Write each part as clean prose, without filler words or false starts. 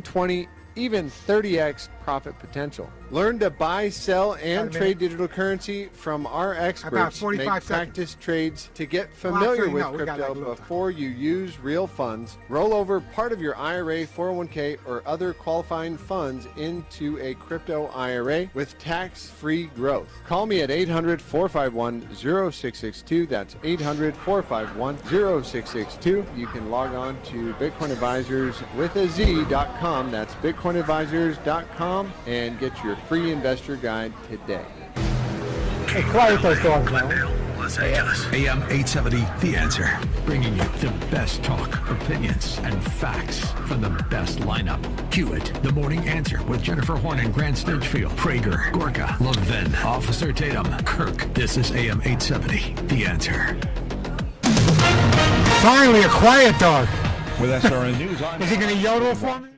20, even 30x profit potential. Learn to buy, sell, and trade digital currency from our experts. Make practice trades to get familiar with crypto before you use real funds. Roll over part of your IRA, 401k, or other qualifying funds into a crypto IRA with tax-free growth. Call me at 800-451-0662. That's 800-451-0662. You can log on to Bitcoin Advisors with a Z.com. That's BitcoinAdvisors.com and get your free investor guide today. Hey, quiet those dogs now. Los Angeles. AM 870, The Answer. Bringing you the best talk, opinions, and facts from the best lineup. Cue it. The Morning Answer with Jennifer Horn and Grant Sturchfield, Prager, Gorka, Levin, Officer Tatum, Kirk. This is AM 870, The Answer. Finally, a quiet dog. With SRN News on. Is he going to yodel for me?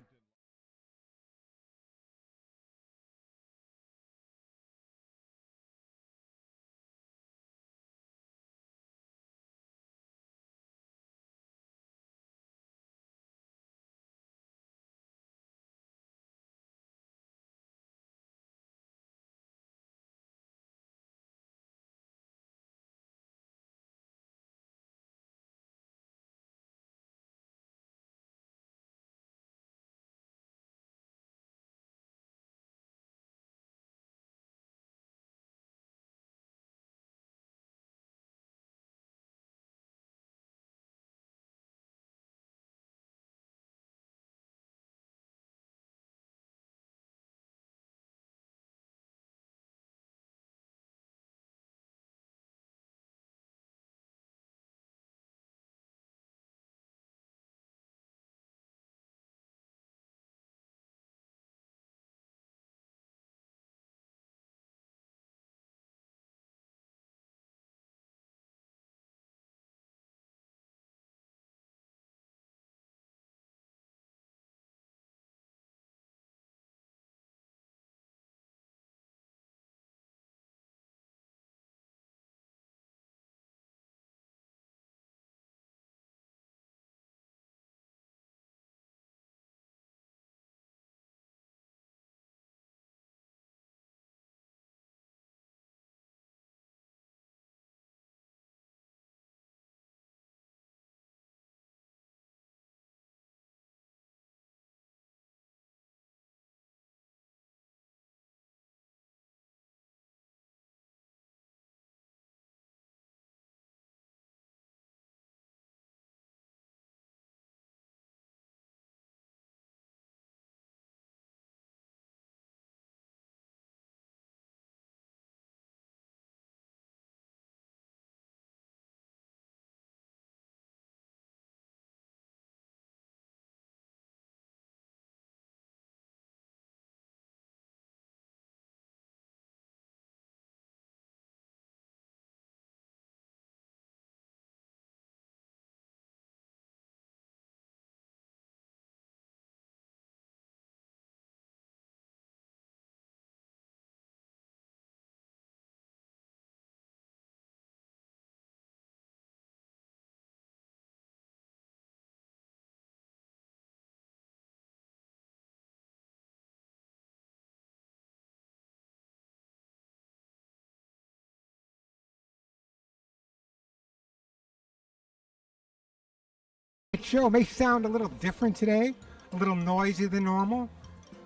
The show may sound a little different today, a little noisier than normal.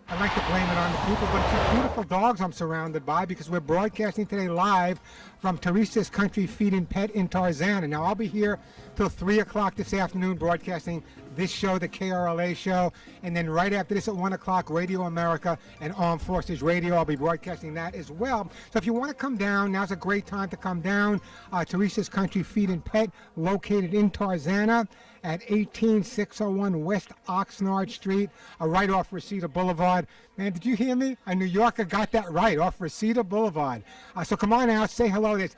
I like to blame it on the people, but it's these beautiful dogs I'm surrounded by because we're broadcasting today live from Teresa's Country Feed and Pet in Tarzana. Now, I'll be here till 3 o'clock this afternoon broadcasting this show, the KRLA show, and then right after this at 1 o'clock, Radio America and Armed Forces Radio. I'll be broadcasting that as well. So if you want to come down, now's a great time to come down. Teresa's Country Feed and Pet, located in Tarzana at 18601 West Oxnard Street, right off Reseda Boulevard. Man, did you hear me? A New Yorker got that right, off Reseda Boulevard. So come on out, say hello. There's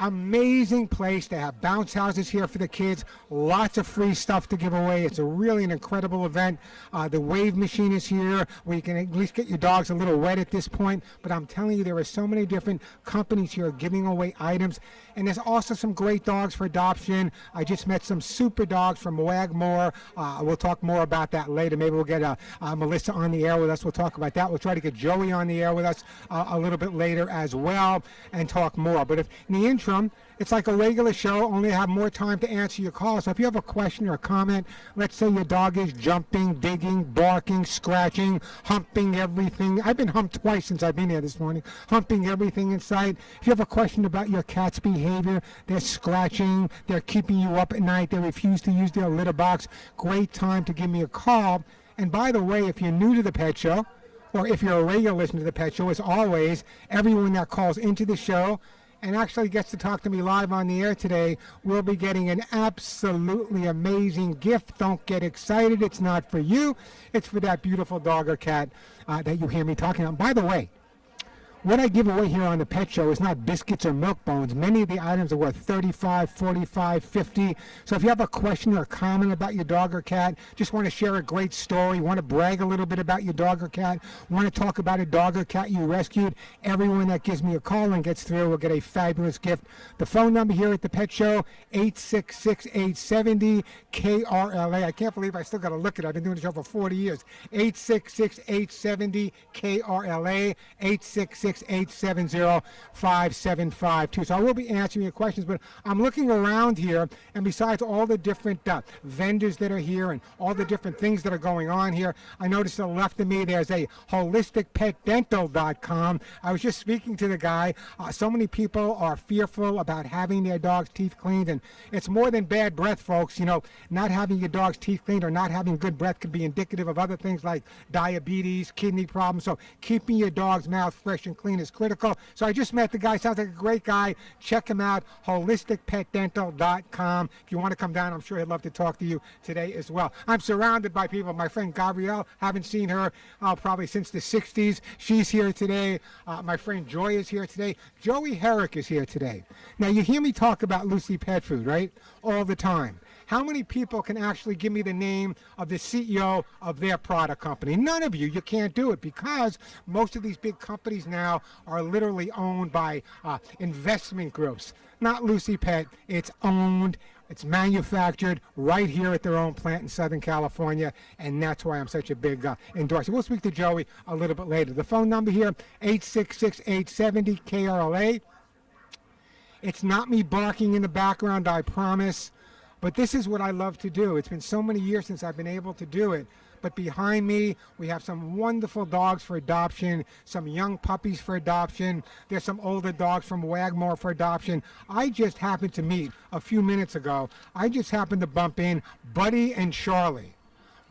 Amazing place. They have bounce houses here for the kids. Lots of free stuff to give away. It's really an incredible event. The wave machine is here where you can at least get your dogs a little wet at this point. But I'm telling you, there are so many different companies here giving away items. And there's also some great dogs for adoption. I just met some super dogs from Wagmore. We'll talk more about that later. Maybe we'll get Melissa on the air with us. We'll talk about that. We'll try to get Joey on the air with us a little bit later as well and talk more. But if in the interim, it's like a regular show, only have more time to answer your calls. So if you have a question or a comment, let's say your dog is jumping, digging, barking, scratching, humping everything. I've been humped twice since I've been here this morning, humping everything in sight. If you have a question about your cat's behavior, they're scratching, they're keeping you up at night, they refuse to use their litter box, great time to give me a call. And by the way, if you're new to the Pet Show, or if you're a regular listener to the Pet Show, as always, everyone that calls into the show and actually gets to talk to me live on the air today will be getting an absolutely amazing gift. Don't get excited. It's not for you. It's for that beautiful dog or cat that you hear me talking about. By the way, what I give away here on the Pet Show is not biscuits or milk bones. Many of the items are worth $35, $45, $50. So if you have a question or a comment about your dog or cat, just want to share a great story, want to brag a little bit about your dog or cat, want to talk about a dog or cat you rescued, everyone that gives me a call and gets through will get a fabulous gift. The phone number here at the Pet Show, 866-870-KRLA. I can't believe I still got to look at it. I've been doing the show for 40 years. 866-870-KRLA, 870-575-2. So I will be answering your questions, but I'm looking around here, and besides all the different vendors that are here and all the different things that are going on here, I noticed to the left of me there's a holisticpetdental.com. I was just speaking to the guy. So many people are fearful about having their dog's teeth cleaned, and it's more than bad breath, folks. You know, not having your dog's teeth cleaned or not having good breath could be indicative of other things like diabetes, kidney problems. So keeping your dog's mouth fresh and clean is critical. So I just met the guy. Sounds like a great guy. Check him out, holisticpetdental.com. If you want to come down, I'm sure he'd love to talk to you today as well. I'm surrounded by people. My friend Gabrielle, haven't seen her probably since the 60s. She's here today. My friend Joy is here today. Joey Herrick is here today. Now, you hear me talk about Lucy Pet Food, right? All the time. How many people can actually give me the name of the CEO of their product company? None of you. You can't do it because most of these big companies now are literally owned by investment groups. Not Lucy Pet. It's owned. It's manufactured right here at their own plant in Southern California, and that's why I'm such a big endorser. We'll speak to Joey a little bit later. The phone number here, 866-870-KRLA. It's not me barking in the background, I promise. But this is what I love to do. It's been so many years since I've been able to do it. But behind me, we have some wonderful dogs for adoption, some young puppies for adoption. There's some older dogs from Wagmore for adoption. I just happened to meet a few minutes ago. I just happened to bump in Buddy and Charlie.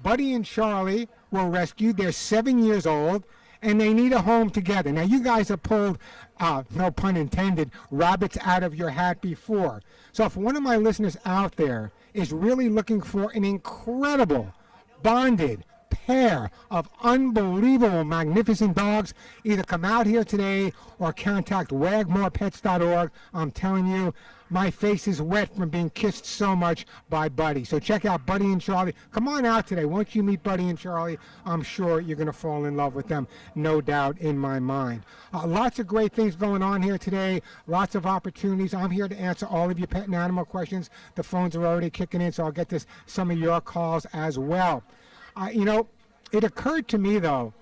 Buddy and Charlie were rescued. They're 7 years old, and they need a home together. Now, you guys have pulled, no pun intended, rabbits out of your hat before. So if one of my listeners out there is really looking for an incredible bonded pair of unbelievable, magnificent dogs, either come out here today or contact wagmorepets.org. I'm telling you, my face is wet from being kissed so much by Buddy. So check out Buddy and Charlie. Come on out today. Once you meet Buddy and Charlie, I'm sure you're going to fall in love with them, no doubt in my mind. Lots of great things going on here today. Lots of opportunities. I'm here to answer all of your pet and animal questions. The phones are already kicking in, so I'll get to some of your calls as well. You know, it occurred to me, though,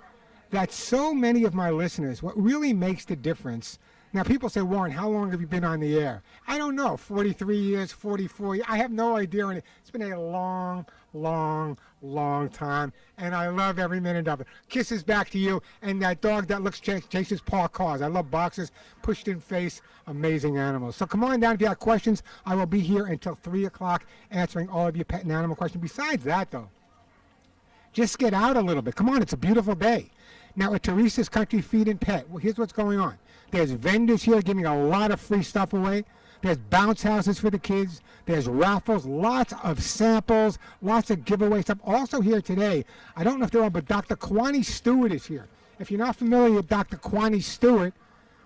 that so many of my listeners, what really makes the difference. Now, people say, Warren, how long have you been on the air? I don't know, 43 years, 44 years. I have no idea. It's been a long, long, long time, and I love every minute of it. Kisses back to you, and that dog that looks chases parked cars. I love boxers, pushed in face, amazing animals. So come on down if you have questions. I will be here until 3 o'clock answering all of your pet and animal questions. Besides that, though, just get out a little bit. Come on, it's a beautiful day. Now, at Teresa's Country Feed and Pet, well, here's what's going on. There's vendors here giving a lot of free stuff away. There's bounce houses for the kids. There's raffles, lots of samples, lots of giveaway stuff. Also here today, I don't know if they're on, but Dr. Kwani Stewart is here. If you're not familiar with Dr. Kwani Stewart,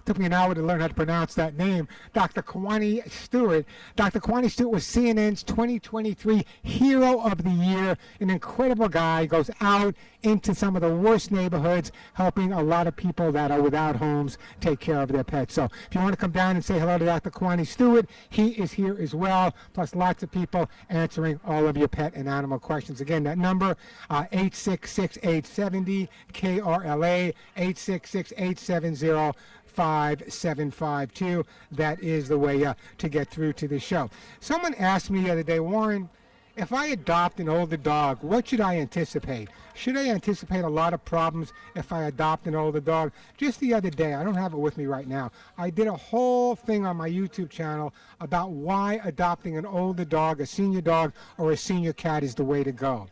Took me an hour to learn how to pronounce that name. Dr. Kwani Stewart. Dr. Kwani Stewart was CNN's 2023 Hero of the Year. An incredible guy. Goes out into some of the worst neighborhoods, helping a lot of people that are without homes take care of their pets. So if you want to come down and say hello to Dr. Kwani Stewart, he is here as well, plus lots of people answering all of your pet and animal questions. Again, that number, 866-870-KRLA, 866-870-5752. That is the way to get through to the show. Someone asked me the other day, Warren, if I adopt an older dog, what should I anticipate? Should I anticipate a lot of problems if I adopt an older dog? Just the other day, I don't have it with me right now, I did a whole thing on my YouTube channel about why adopting an older dog, a senior dog, or a senior cat is the way to go.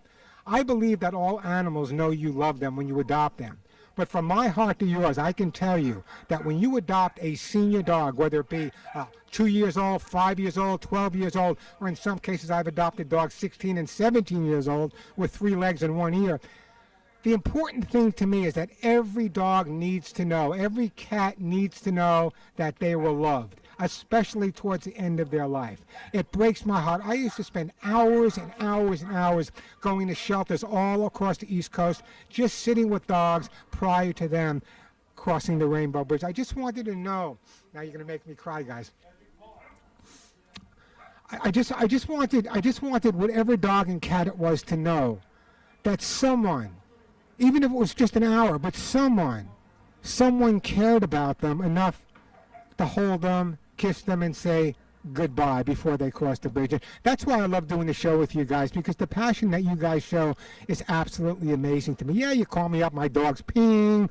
I believe that all animals know you love them when you adopt them. But from my heart to yours, I can tell you that when you adopt a senior dog, whether it be 2 years old, 5 years old, 12 years old, or in some cases I've adopted dogs 16 and 17 years old with 3 legs and 1 ear, the important thing to me is that every dog needs to know, every cat needs to know that they were loved, especially towards the end of their life. It breaks my heart. I used to spend hours and hours and hours going to shelters all across the East Coast, just sitting with dogs prior to them crossing the Rainbow Bridge. I just wanted to know. Now you're going to make me cry, guys. I just wanted whatever dog and cat it was to know that someone, even if it was just an hour, but someone cared about them enough to hold them, kiss them, and say goodbye before they cross the bridge. And that's why I love doing the show with you guys, because the passion that you guys show is absolutely amazing to me. Yeah, you call me up, my dog's peeing,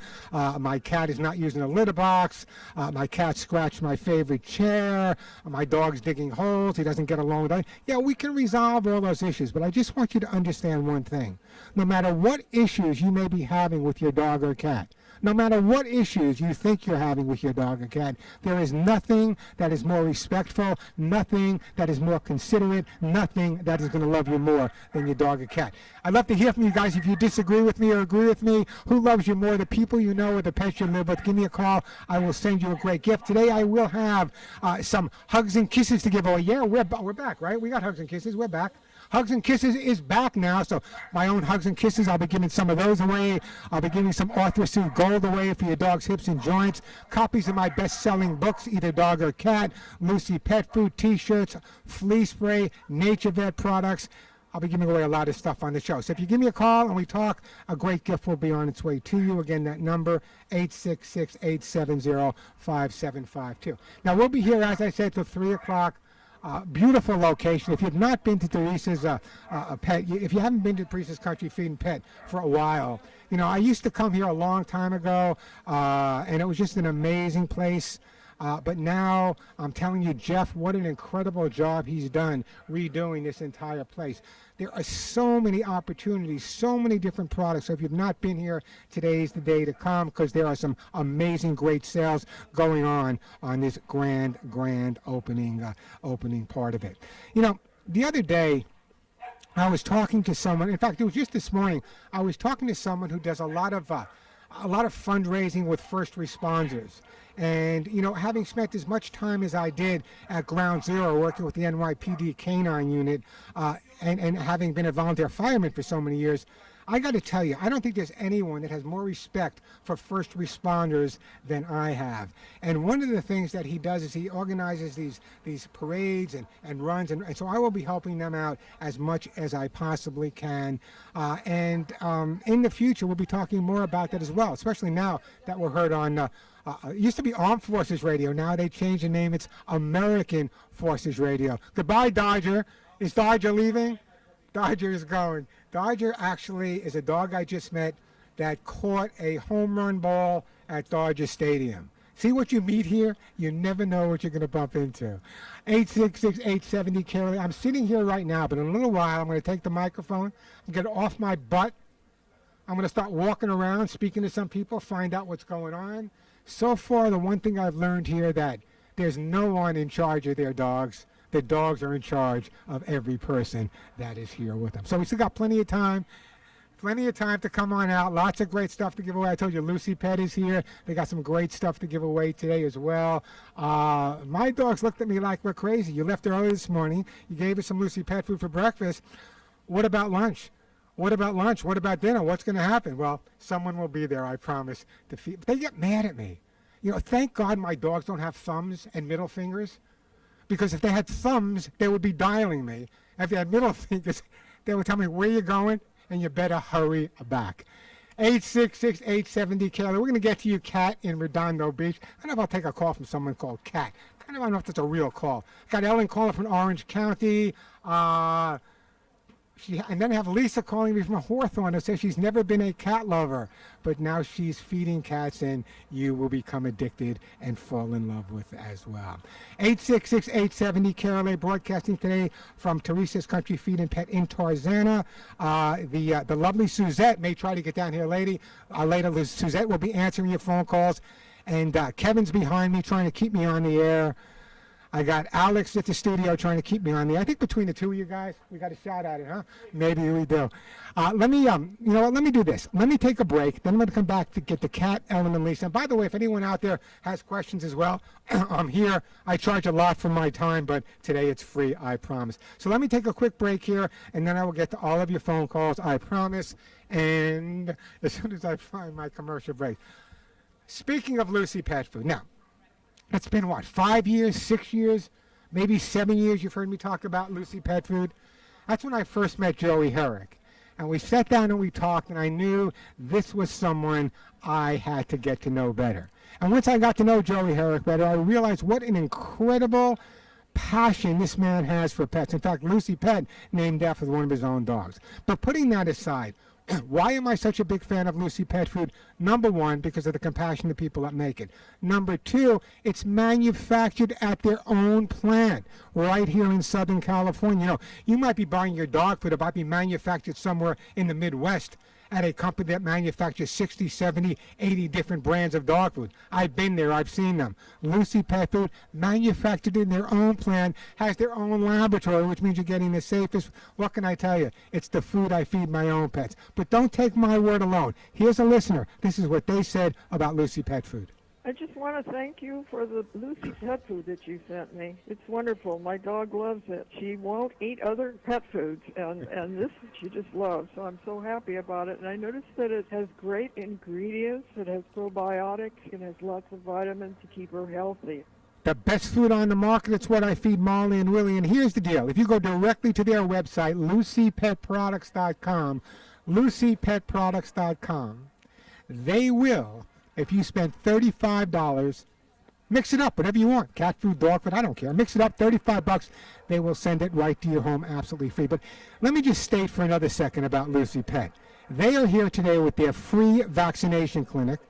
my cat is not using a litter box, my cat scratched my favorite chair, my dog's digging holes, he doesn't get along with it. Yeah, we can resolve all those issues, but I just want you to understand one thing. No matter what issues you may be having with your dog or cat, no matter what issues you think you're having with your dog or cat, there is nothing that is more respectful, nothing that is more considerate, nothing that is going to love you more than your dog or cat. I'd love to hear from you guys if you disagree with me or agree with me. Who loves you more, the people you know or the pets you live with? Give me a call. I will send you a great gift. Today I will have some hugs and kisses to give away. Yeah, we're back, right? We got hugs and kisses. We're back. Hugs and Kisses is back now, so my own Hugs and Kisses, I'll be giving some of those away. I'll be giving some Arthur Gold away for your dog's hips and joints. Copies of my best-selling books, either dog or cat, Lucy Pet Food, T-shirts, flea spray, Nature Vet products. I'll be giving away a lot of stuff on the show. So if you give me a call and we talk, a great gift will be on its way to you. Again, that number, 866-870-5752. Now, we'll be here, as I said, till 3 o'clock. Beautiful location. If you've not been to Teresa's pet, if you haven't been to Teresa's Country Feed and Pet for a while, you know, I used to come here a long time ago, and it was just an amazing place. But now, I'm telling you, Jeff, what an incredible job he's done redoing this entire place. There are so many opportunities, so many different products. So if you've not been here, today's the day to come, because there are some amazing, great sales going on this grand opening part of it. You know, the other day, I was talking to someone. In fact, it was just this morning. I was talking to someone who does a lot of fundraising with first responders. And, you know, having spent as much time as I did at Ground Zero working with the NYPD Canine Unit and having been a volunteer fireman for so many years, I got to tell you, I don't think there's anyone that has more respect for first responders than I have. And one of the things that he does is he organizes these parades and runs, and so I will be helping them out as much as I possibly can. In the future, we'll be talking more about that as well, especially now that we're heard on it used to be Armed Forces Radio. Now they changed the name. It's American Forces Radio. Goodbye, Dodger. Is Dodger leaving? Dodger is going. Dodger actually is a dog I just met that caught a home run ball at Dodger Stadium. See what you meet here? You never know what you're going to bump into. 866-870-KRLA. I'm sitting here right now, but in a little while I'm going to take the microphone, get off my butt. I'm going to start walking around, speaking to some people, find out what's going on. So far, the one thing I've learned here that there's no one in charge of their dogs. The dogs are in charge of every person that is here with them. So we still got plenty of time Plenty of time to come on out. Lots of great stuff to give away. I told you Lucy Pet is here. They got some great stuff to give away today as well. My dogs looked at me like we're crazy. You left early this morning. You gave us some Lucy Pet food for breakfast. What about lunch? What about lunch? What about dinner? What's going to happen? Well, someone will be there, I promise. To feed. They get mad at me. Thank God my dogs don't have thumbs and middle fingers. Because if they had thumbs, they would be dialing me. If they had middle fingers, they would tell me where you're going, and you better hurry back. 866-870-KAYLA. We're going to get to you, Kat, in Redondo Beach. I don't know if I'll take a call from someone called Kat. I don't know if that's a real call. Got Ellen calling from Orange County. And then I have Lisa calling me from Hawthorne who says she's never been a cat lover, but now she's feeding cats, and you will become addicted and fall in love with as well. 866-870-KAYLA, broadcasting today from Teresa's Country Feed and Pet in Tarzana. The lovely Suzette may try to get down here later. Suzette will be answering your phone calls, and Kevin's behind me trying to keep me on the air. I got Alex at the studio trying to keep me on there. I think between the two of you guys, we got a shot at it, huh? Maybe we do. Let me do this. Let me take a break. Then I'm going to come back to get the Cat, Ellen, and Lisa. And by the way, if anyone out there has questions as well, I'm here. I charge a lot for my time, but today it's free, I promise. So let me take a quick break here, and then I will get to all of your phone calls, I promise. And as soon as I find my commercial break. Speaking of Lucy Pet Food, now, it's been, 5 years, 6 years, maybe 7 years you've heard me talk about Lucy Pet Food. That's when I first met Joey Herrick. And we sat down and we talked, and I knew this was someone I had to get to know better. And once I got to know Joey Herrick better, I realized what an incredible passion this man has for pets. In fact, Lucy Pet named after one of his own dogs. But putting that aside, why am I such a big fan of Lucy Pet Food? Number one, because of the compassionate people that make it. Number two, it's manufactured at their own plant right here in Southern California. You might be buying your dog food. It might be manufactured somewhere in the Midwest at a company that manufactures 60, 70, 80 different brands of dog food. I've been there. I've seen them. Lucy Pet Food, manufactured in their own plant, has their own laboratory, which means you're getting the safest. What can I tell you? It's the food I feed my own pets. But don't take my word alone. Here's a listener. This is what they said about Lucy Pet Food. I just want to thank you for the Lucy pet food that you sent me. It's wonderful. My dog loves it. She won't eat other pet foods, and this she just loves. So I'm so happy about it. And I noticed that it has great ingredients. It has probiotics. It has lots of vitamins to keep her healthy. The best food on the market. It's what I feed Molly and Willie. And here's the deal. If you go directly to their website, LucyPetProducts.com, LucyPetProducts.com, they will, if you spend $35, mix it up, whatever you want. Cat food, dog food, I don't care. Mix it up, $35. They will send it right to your home absolutely free. But let me just state for another second about Lucy Pet. They are here today with their free vaccination clinic.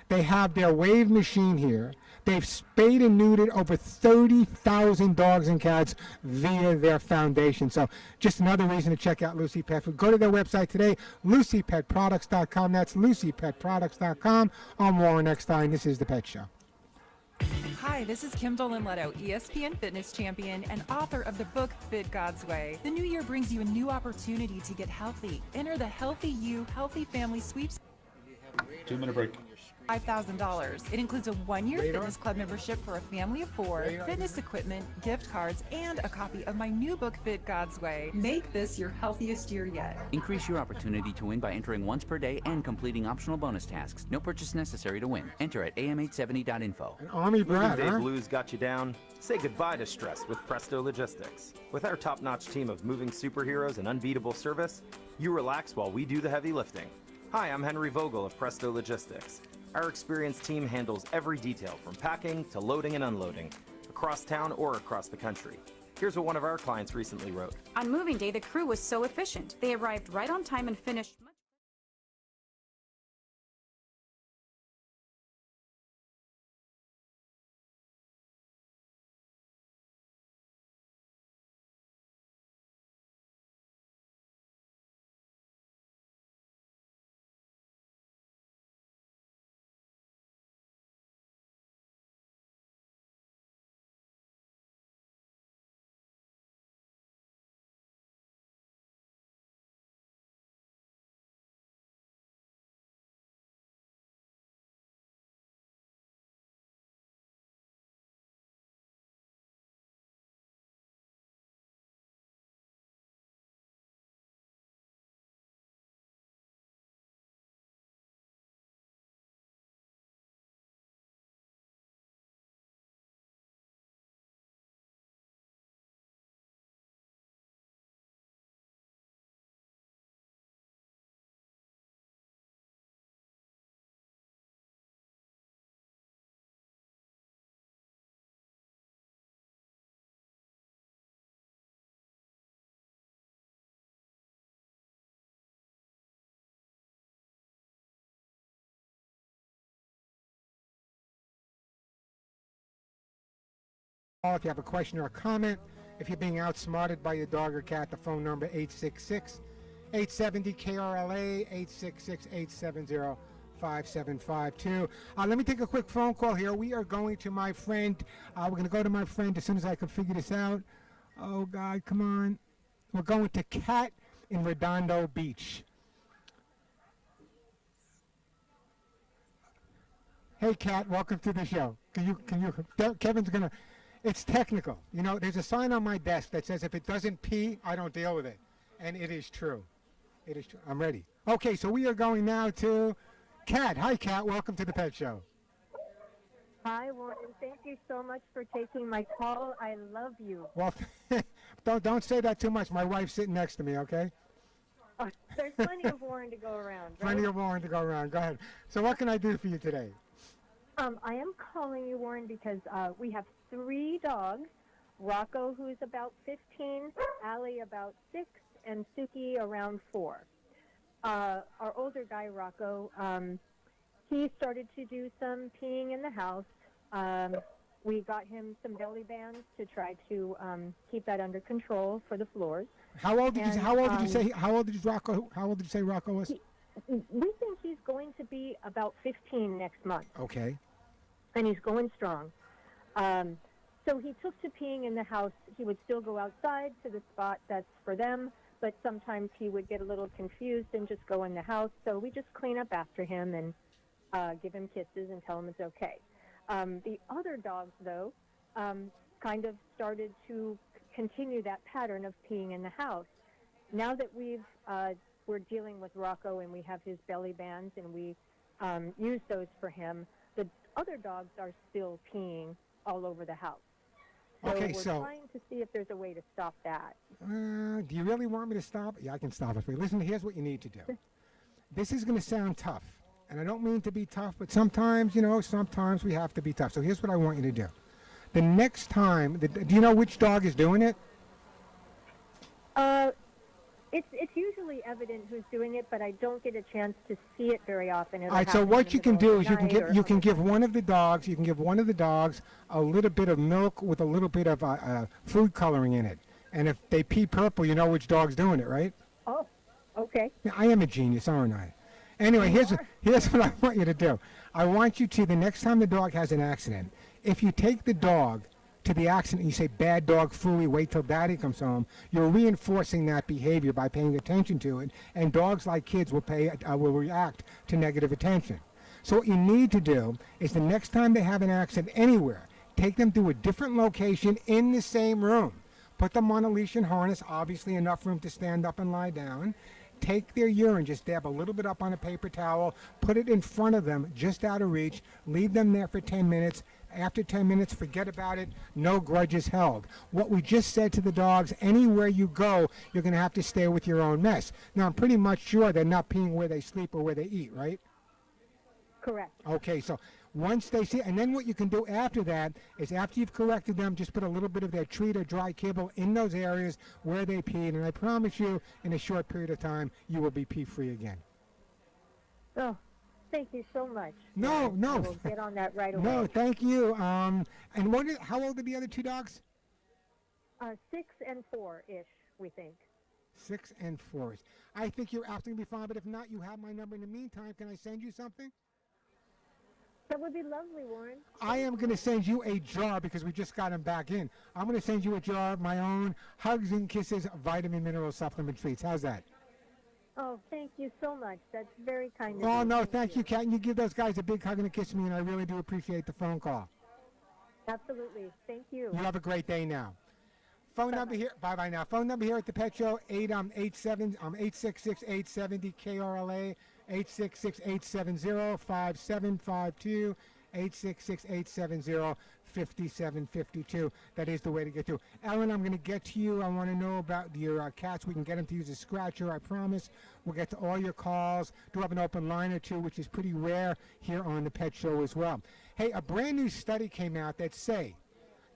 They have their wave machine here. They've spayed and neutered over 30,000 dogs and cats via their foundation. So just another reason to check out Lucy Pet Food. Go to their website today, LucyPetProducts.com. That's LucyPetProducts.com. I'm Warren Eckstein. This is The Pet Show. Hi, this is Kim Dolan-Leto, ESPN fitness champion and author of the book Fit God's Way. The new year brings you a new opportunity to get healthy. Enter the Healthy You, Healthy Family Sweeps. 2-minute break. $5,000. It includes a one-year fitness club membership for a family of 4, fitness equipment, gift cards, and a copy of my new book, Fit God's Way. Make this your healthiest year yet. Increase your opportunity to win by entering once per day and completing optional bonus tasks. No purchase necessary to win. Enter at am870.info. An Army brat, Day huh? blues got you down? Say goodbye to stress with Presto Logistics. With our top-notch team of moving superheroes and unbeatable service, you relax while we do the heavy lifting. Hi, I'm Henry Vogel of Presto Logistics. Our experienced team handles every detail from packing to loading and unloading, across town or across the country. Here's what one of our clients recently wrote. On moving day, the crew was so efficient. They arrived right on time and finished much If you have a question or a comment, if you're being outsmarted by your dog or cat, the phone number 866-870-KRLA, 866-870-5752. Let me take a quick phone call here. We are going to my friend. We're going to go to my friend as soon as I can figure this out. Oh, God, come on. We're going to Cat in Redondo Beach. Hey, Cat, welcome to the show. Kevin's going to, it's technical. You know, there's a sign on my desk that says if it doesn't pee, I don't deal with it. And it is true. It is true. I'm ready. Okay, so we are going now to Cat. Hi, Cat. Welcome to the Pet Show. Hi, Warren. Thank you so much for taking my call. I love you. Well, don't say that too much. My wife's sitting next to me, okay? Oh, there's plenty of Warren to go around, right? Plenty of Warren to go around. Go ahead. So what can I do for you today? I am calling you, Warren, because we have 3 dogs. Rocco, who's about 15, Allie about 6, and Suki around 4. Our older guy, Rocco, he started to do some peeing in the house. We got him some belly bands to try to keep that under control for the floors. How old did you say Rocco was? We think he's going to be about 15 next month. Okay. And he's going strong. So he took to peeing in the house. He would still go outside to the spot that's for them, but sometimes he would get a little confused and just go in the house. So we just clean up after him and give him kisses and tell him it's okay. The other dogs, though, kind of started to continue that pattern of peeing in the house. Now that we're dealing with Rocco and we have his belly bands and we use those for him, the other dogs are still peeing all over the house. So we're trying to see if there's a way to stop that. Do you really want me to stop? Yeah, I can stop it for you. Listen, here's what you need to do. This is going to sound tough, and I don't mean to be tough, but sometimes, sometimes we have to be tough. So here's what I want you to do. The next time, do you know which dog is doing it? It's usually evident who's doing it, but I don't get a chance to see it very often. All right, so what you can do is you can give one of the dogs a little bit of milk with a little bit of food coloring in it. And if they pee purple, you know which dog's doing it, right? Oh, okay. Yeah, I am a genius, aren't I? Anyway, here's what I want you to do. I want you to, the next time the dog has an accident, if you take the dog to the accident and you say, bad dog, Fooey, wait till daddy comes home, you're reinforcing that behavior by paying attention to it, and dogs like kids will react to negative attention. So what you need to do is the next time they have an accident anywhere, take them to a different location in the same room. Put them on a leash and harness, obviously enough room to stand up and lie down. Take their urine, just dab a little bit up on a paper towel, put it in front of them, just out of reach, leave them there for 10 minutes. After 10 minutes, forget about it, no grudges held. What we just said to the dogs, anywhere you go, you're going to have to stay with your own mess. Now, I'm pretty much sure they're not peeing where they sleep or where they eat, right? Correct. Okay, so once they see, and then what you can do after that is after you've corrected them, just put a little bit of their treat or dry kibble in those areas where they peed, and I promise you, in a short period of time, you will be pee-free again. Oh, thank you so much. No. We'll get on that right away. No, thank you. And how old are the other 2 dogs? 6 and 4-ish, we think. 6 and 4-ish. I think you're absolutely fine, but if not, you have my number. In the meantime, can I send you something? That would be lovely, Warren. I am going to send you a jar because we just got them back in. I'm going to send you a jar of my own Hugs and Kisses vitamin mineral supplement treats. How's that? Oh, thank you so much. That's very kind of you. Oh, no, thank you, Kat. And you give those guys a big hug and a kiss me, and I really do appreciate the phone call. Absolutely. Thank you. You have a great day now. Phone number here. Bye-bye now. Phone number here at the Pet Show, 866-870-KRLA, 866-870-5752, 866-870-5752. That is the way to get through. Ellen, I'm going to get to you. I want to know about your cats. We can get them to use a scratcher, I promise. We'll get to all your calls. Do have an open line or two, which is pretty rare here on the Pet Show as well. Hey, a brand new study came out that say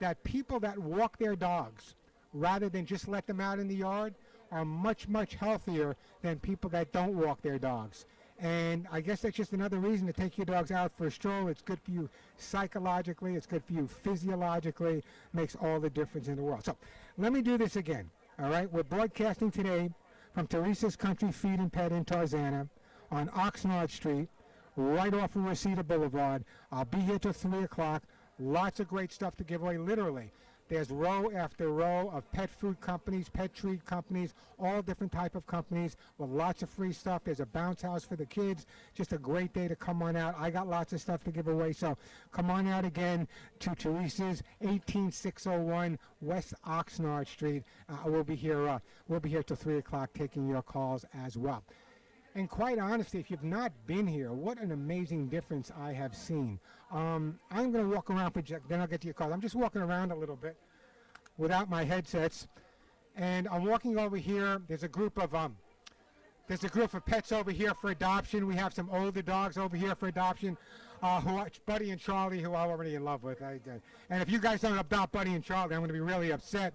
that people that walk their dogs rather than just let them out in the yard are much, much healthier than people that don't walk their dogs. And I guess that's just another reason to take your dogs out for a stroll. It's good for you psychologically. It's good for you physiologically. Makes all the difference in the world. So let me do this again. All right, we're broadcasting today from Teresa's Country Feed and Pet in Tarzana on Oxnard Street, right off of Reseda Boulevard. I'll be here till 3 o'clock. Lots of great stuff to give away, literally. There's row after row of pet food companies, pet treat companies, all different type of companies with lots of free stuff. There's a bounce house for the kids. Just a great day to come on out. I got lots of stuff to give away, so come on out again to Teresa's, 18601 West Oxnard Street. We'll be here till 3 o'clock taking your calls as well. And quite honestly, if you've not been here, what an amazing difference I have seen. I'm going to walk around for then I'll get to your calls. I'm just walking around a little bit without my headsets, and I'm walking over here. There's a group of pets over here for adoption. We have some older dogs over here for adoption. Who are Buddy and Charlie, who I'm already in love with. And if you guys don't adopt Buddy and Charlie, I'm going to be really upset.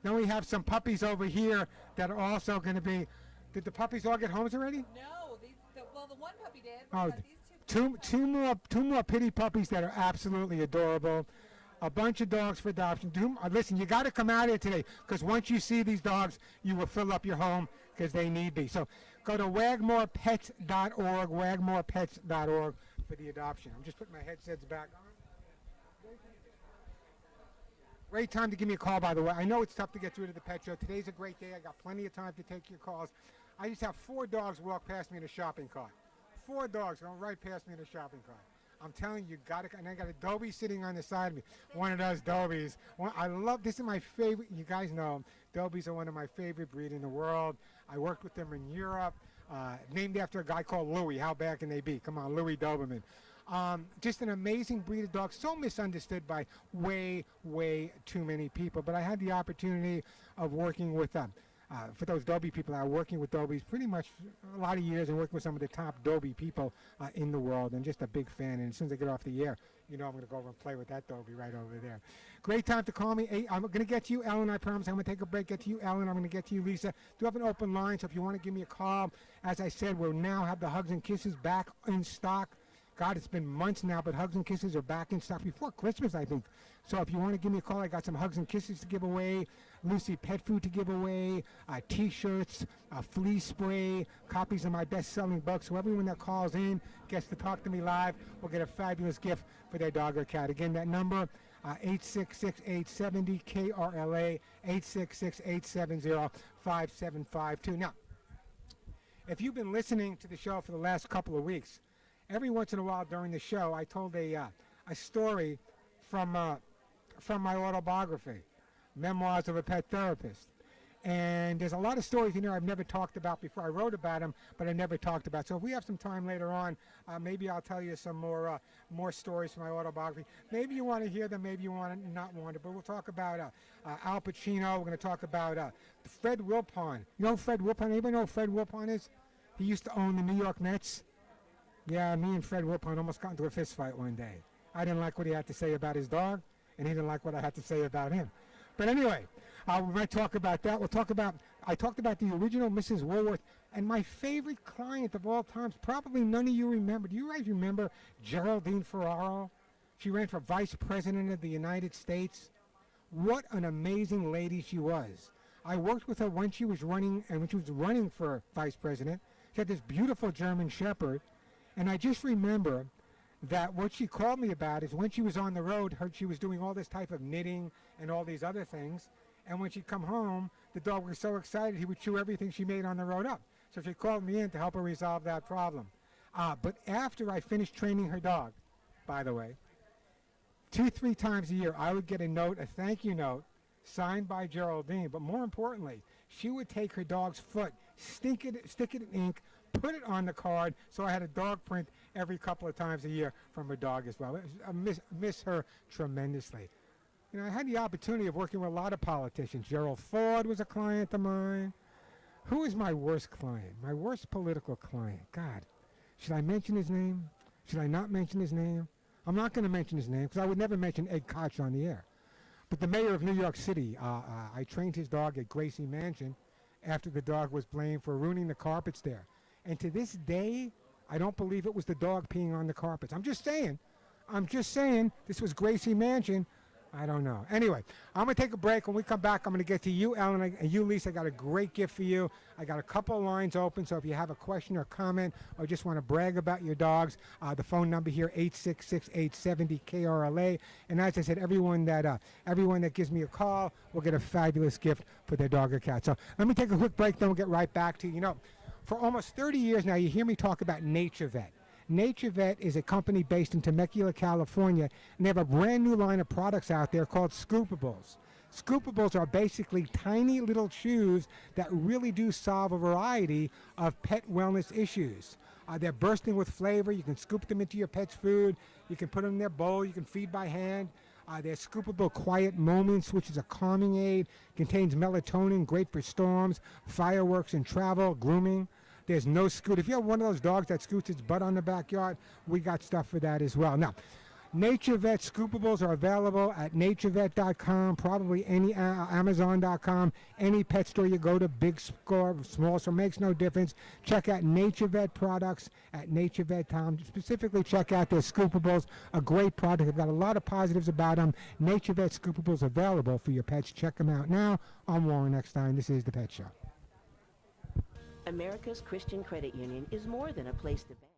Then we have some puppies over here that are also going to be. Did the puppies all get homes already? No, the one puppy did. Oh, two more pity puppies that are absolutely adorable. A bunch of dogs for adoption. Listen, you got to come out here today, because once you see these dogs, you will fill up your home, because they need be. So go to wagmorepets.org, wagmorepets.org for the adoption. I'm just putting my headsets back on. Great time to give me a call, by the way. I know it's tough to get through to the pet show. Today's a great day. I got plenty of time to take your calls. I just have 4 dogs walk past me in a shopping cart. 4 dogs going right past me in a shopping cart. I'm telling you, and I got a Dobie sitting on the side of me. One of those Dobies. This is my favorite. You guys know Dobies are one of my favorite breeds in the world. I worked with them in Europe, named after a guy called Louis. How bad can they be? Come on, Louis Doberman. Just an amazing breed of dog, so misunderstood by way, way too many people. But I had the opportunity of working with them. For those Dobie people, I'm working with Dobies pretty much a lot of years and working with some of the top Dobie people in the world, and just a big fan. And as soon as I get off the air, you know I'm going to go over and play with that Dobie right over there. Great time to call me. I'm going to get to you, Ellen. I promise I'm going to take a break, get to you, Ellen. I'm going to get to you, Lisa. Do have an open line, so if you want to give me a call, as I said, we'll now have the Hugs and Kisses back in stock. God, it's been months now, but Hugs and Kisses are back in stock before Christmas, I think. So if you want to give me a call, I got some Hugs and Kisses to give away, Lucy pet food to give away, T-shirts, flea spray, copies of my best-selling books. So everyone that calls in gets to talk to me live will get a fabulous gift for their dog or cat. Again, that number, 866-870-KRLA, 866-870-5752. Now, if you've been listening to the show for the last couple of weeks, every once in a while during the show, I told a story from my autobiography, Memoirs of a Pet Therapist. And there's a lot of stories in there I've never talked about before. I wrote about them, but I never talked about. So if we have some time later on, maybe I'll tell you some more stories from my autobiography. Maybe you want to hear them, maybe you want to not want to. But we'll talk about Al Pacino. We're going to talk about Fred Wilpon. You know who Fred Wilpon? Anybody know who Fred Wilpon is? He used to own the New York Mets. Yeah, me and Fred Wilpon almost got into a fist fight one day. I didn't like what he had to say about his dog, and he didn't like what I had to say about him. But anyway, we're going to talk about that. I talked about the original Mrs. Woolworth, and my favorite client of all times, probably none of you remember. Do you guys remember Geraldine Ferraro? She ran for Vice President of the United States. What an amazing lady she was. I worked with her when she was running, and when she was running for Vice President. She had this beautiful German Shepherd. And I just remember that what she called me about is when she was on the road, she was doing all this type of knitting and all these other things. And when she'd come home, the dog was so excited he would chew everything she made on the road up. So she called me in to help her resolve that problem. But after I finished training her dog, by the way, 2-3 times a year, I would get a thank you note, signed by Geraldine. But more importantly, she would take her dog's foot, stick it in ink, put it on the card, so I had a dog print every couple of times a year from her dog as well. I miss her tremendously. You know, I had the opportunity of working with a lot of politicians. Gerald Ford was a client of mine. Who is my worst client? My worst political client? God, should I mention his name? Should I not mention his name? I'm not going to mention his name because I would never mention Ed Koch on the air. But the mayor of New York City, I trained his dog at Gracie Mansion after the dog was blamed for ruining the carpets there. And to this day, I don't believe it was the dog peeing on the carpets. I'm just saying. This was Gracie Mansion. I don't know. Anyway, I'm going to take a break. When we come back, I'm going to get to you, Ellen, and you, Lisa. I got a great gift for you. I got a couple of lines open, so if you have a question or comment or just want to brag about your dogs, the phone number here, 866-870-KRLA. And as I said, everyone that gives me a call will get a fabulous gift for their dog or cat. So let me take a quick break, then we'll get right back to you. You know, for almost 30 years now, you hear me talk about Nature Vet. Nature Vet is a company based in Temecula, California, and they have a brand new line of products out there called Scoopables. Scoopables are basically tiny little chews that really do solve a variety of pet wellness issues. They're bursting with flavor. You can scoop them into your pet's food. You can put them in their bowl. You can feed by hand. There's Scoopable Quiet Moments, which is a calming aid, contains melatonin, great for storms, fireworks and travel, grooming. There's no scoot. If you have one of those dogs that scoots its butt on the backyard, we got stuff for that as well. Now, Nature Vet Scoopables are available at naturevet.com, probably any Amazon.com, any pet store you go to, big, small, so it makes no difference. Check out Nature Vet products at naturevet.com. Specifically, check out their Scoopables, a great product. They've got a lot of positives about them. Nature Vet Scoopables available for your pets. Check them out now. I'm Warren Eckstein. This is The Pet Show. America's Christian Credit Union is more than a place to bank.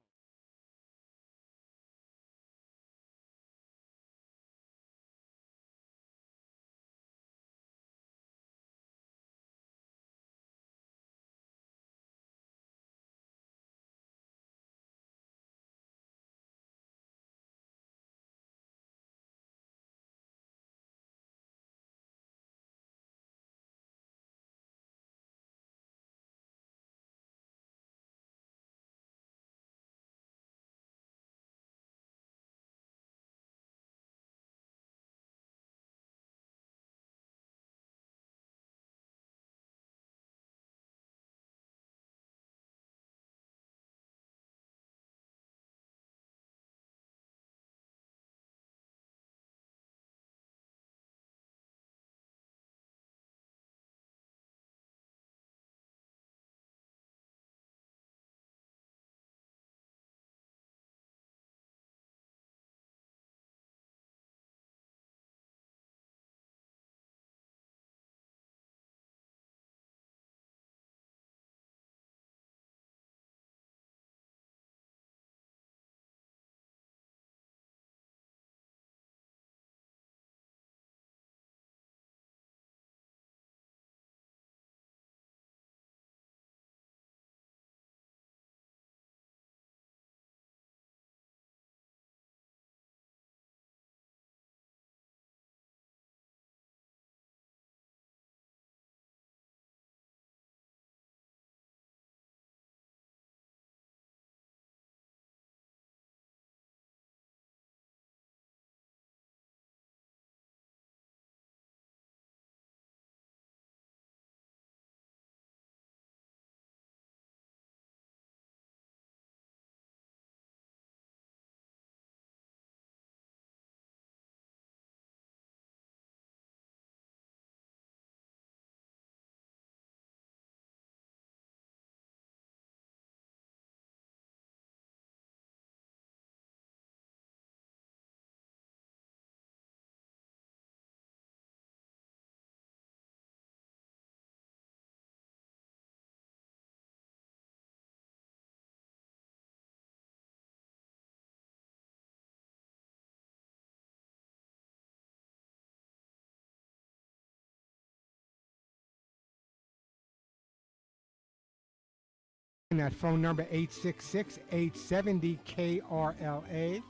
That phone number, 866-870-KRLA,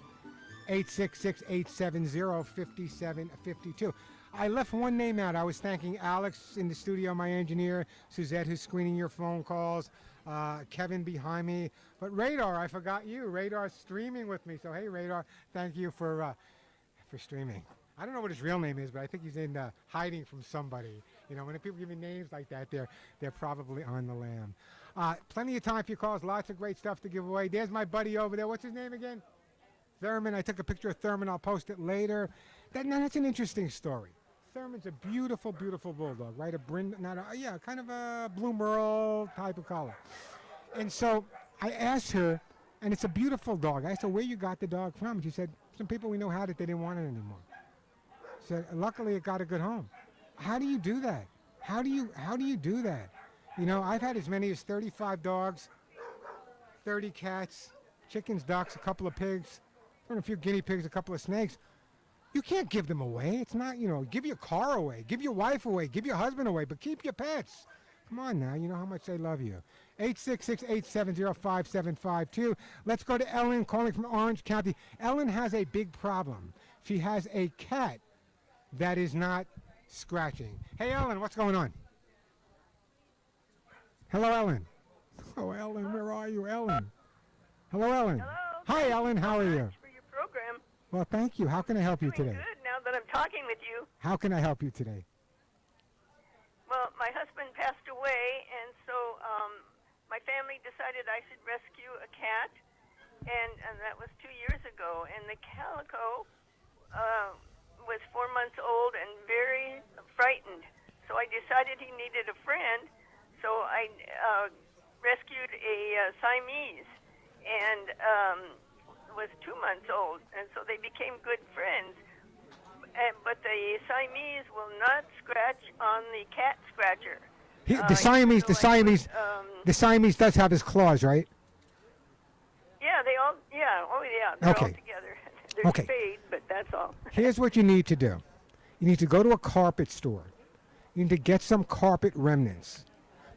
866-870-5752. I left one name out. I was thanking Alex in the studio, my engineer, Suzette, who's screening your phone calls, Kevin behind me. But Radar, I forgot you. Radar's streaming with me. So, hey, Radar, thank you for streaming. I don't know what his real name is, but I think he's in hiding from somebody. You know, when people give me names like that, they're probably on the lam. Plenty of time for your calls. Lots of great stuff to give away. There's my buddy over there. What's his name again? Thurman. I took a picture of Thurman. I'll post it later. That's an interesting story. Thurman's a beautiful, beautiful bulldog, right? Kind of a blue merle type of color. And so I asked her, And it's a beautiful dog. I said, where you got the dog from? She said, some people we know had it, they didn't want it anymore. She said, luckily it got a good home. How do you do that? How do you do that? You know, I've had as many as 35 dogs, 30 cats, chickens, ducks, a couple of pigs, a few guinea pigs, a couple of snakes. You can't give them away. It's not, you know, give your car away, give your wife away, give your husband away, but keep your pets. Come on now, you know how much they love you. 866-870-5752. Let's go to Ellen calling from Orange County. Ellen has a big problem. She has a cat that is not scratching. Hey, Ellen, what's going on? Hello, Ellen. Oh, Ellen, where are you, Ellen? Hello, Ellen. Hello. Hi, Ellen. How are you? For your program. Well, thank you. How can I help you today? Good now that I'm talking with you. How can I help you today? Well, my husband passed away, and so my family decided I should rescue a cat, and that was 2 years ago. And the calico was 4 months old and very frightened. So I decided he needed a friend, so I rescued a Siamese, and was 2 months old, and so they became good friends. But the Siamese will not scratch on the cat scratcher. The Siamese does have his claws, right? Yeah, they all. Yeah, oh yeah, they're all Okay. together. They're Okay. spayed, but that's all. Here's what you need to do. You need to go to a carpet store. You need to get some carpet remnants.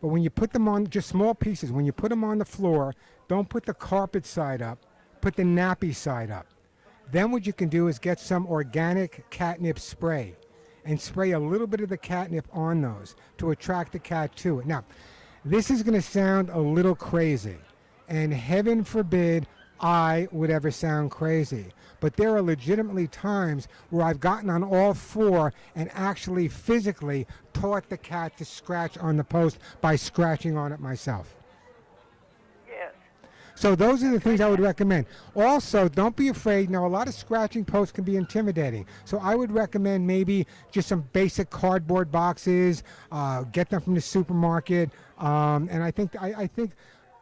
But when you put them on, just small pieces, when you put them on the floor, don't put the carpet side up, put the nappy side up. Then what you can do is get some organic catnip spray and spray a little bit of the catnip on those to attract the cat to it. Now, this is going to sound a little crazy, and heaven forbid I would ever sound crazy. But there are legitimately times where I've gotten on all four and actually physically taught the cat to scratch on the post by scratching on it myself. Yes. So those are the things I would recommend. Also, don't be afraid. Now, a lot of scratching posts can be intimidating. So I would recommend maybe just some basic cardboard boxes, get them from the supermarket. And I think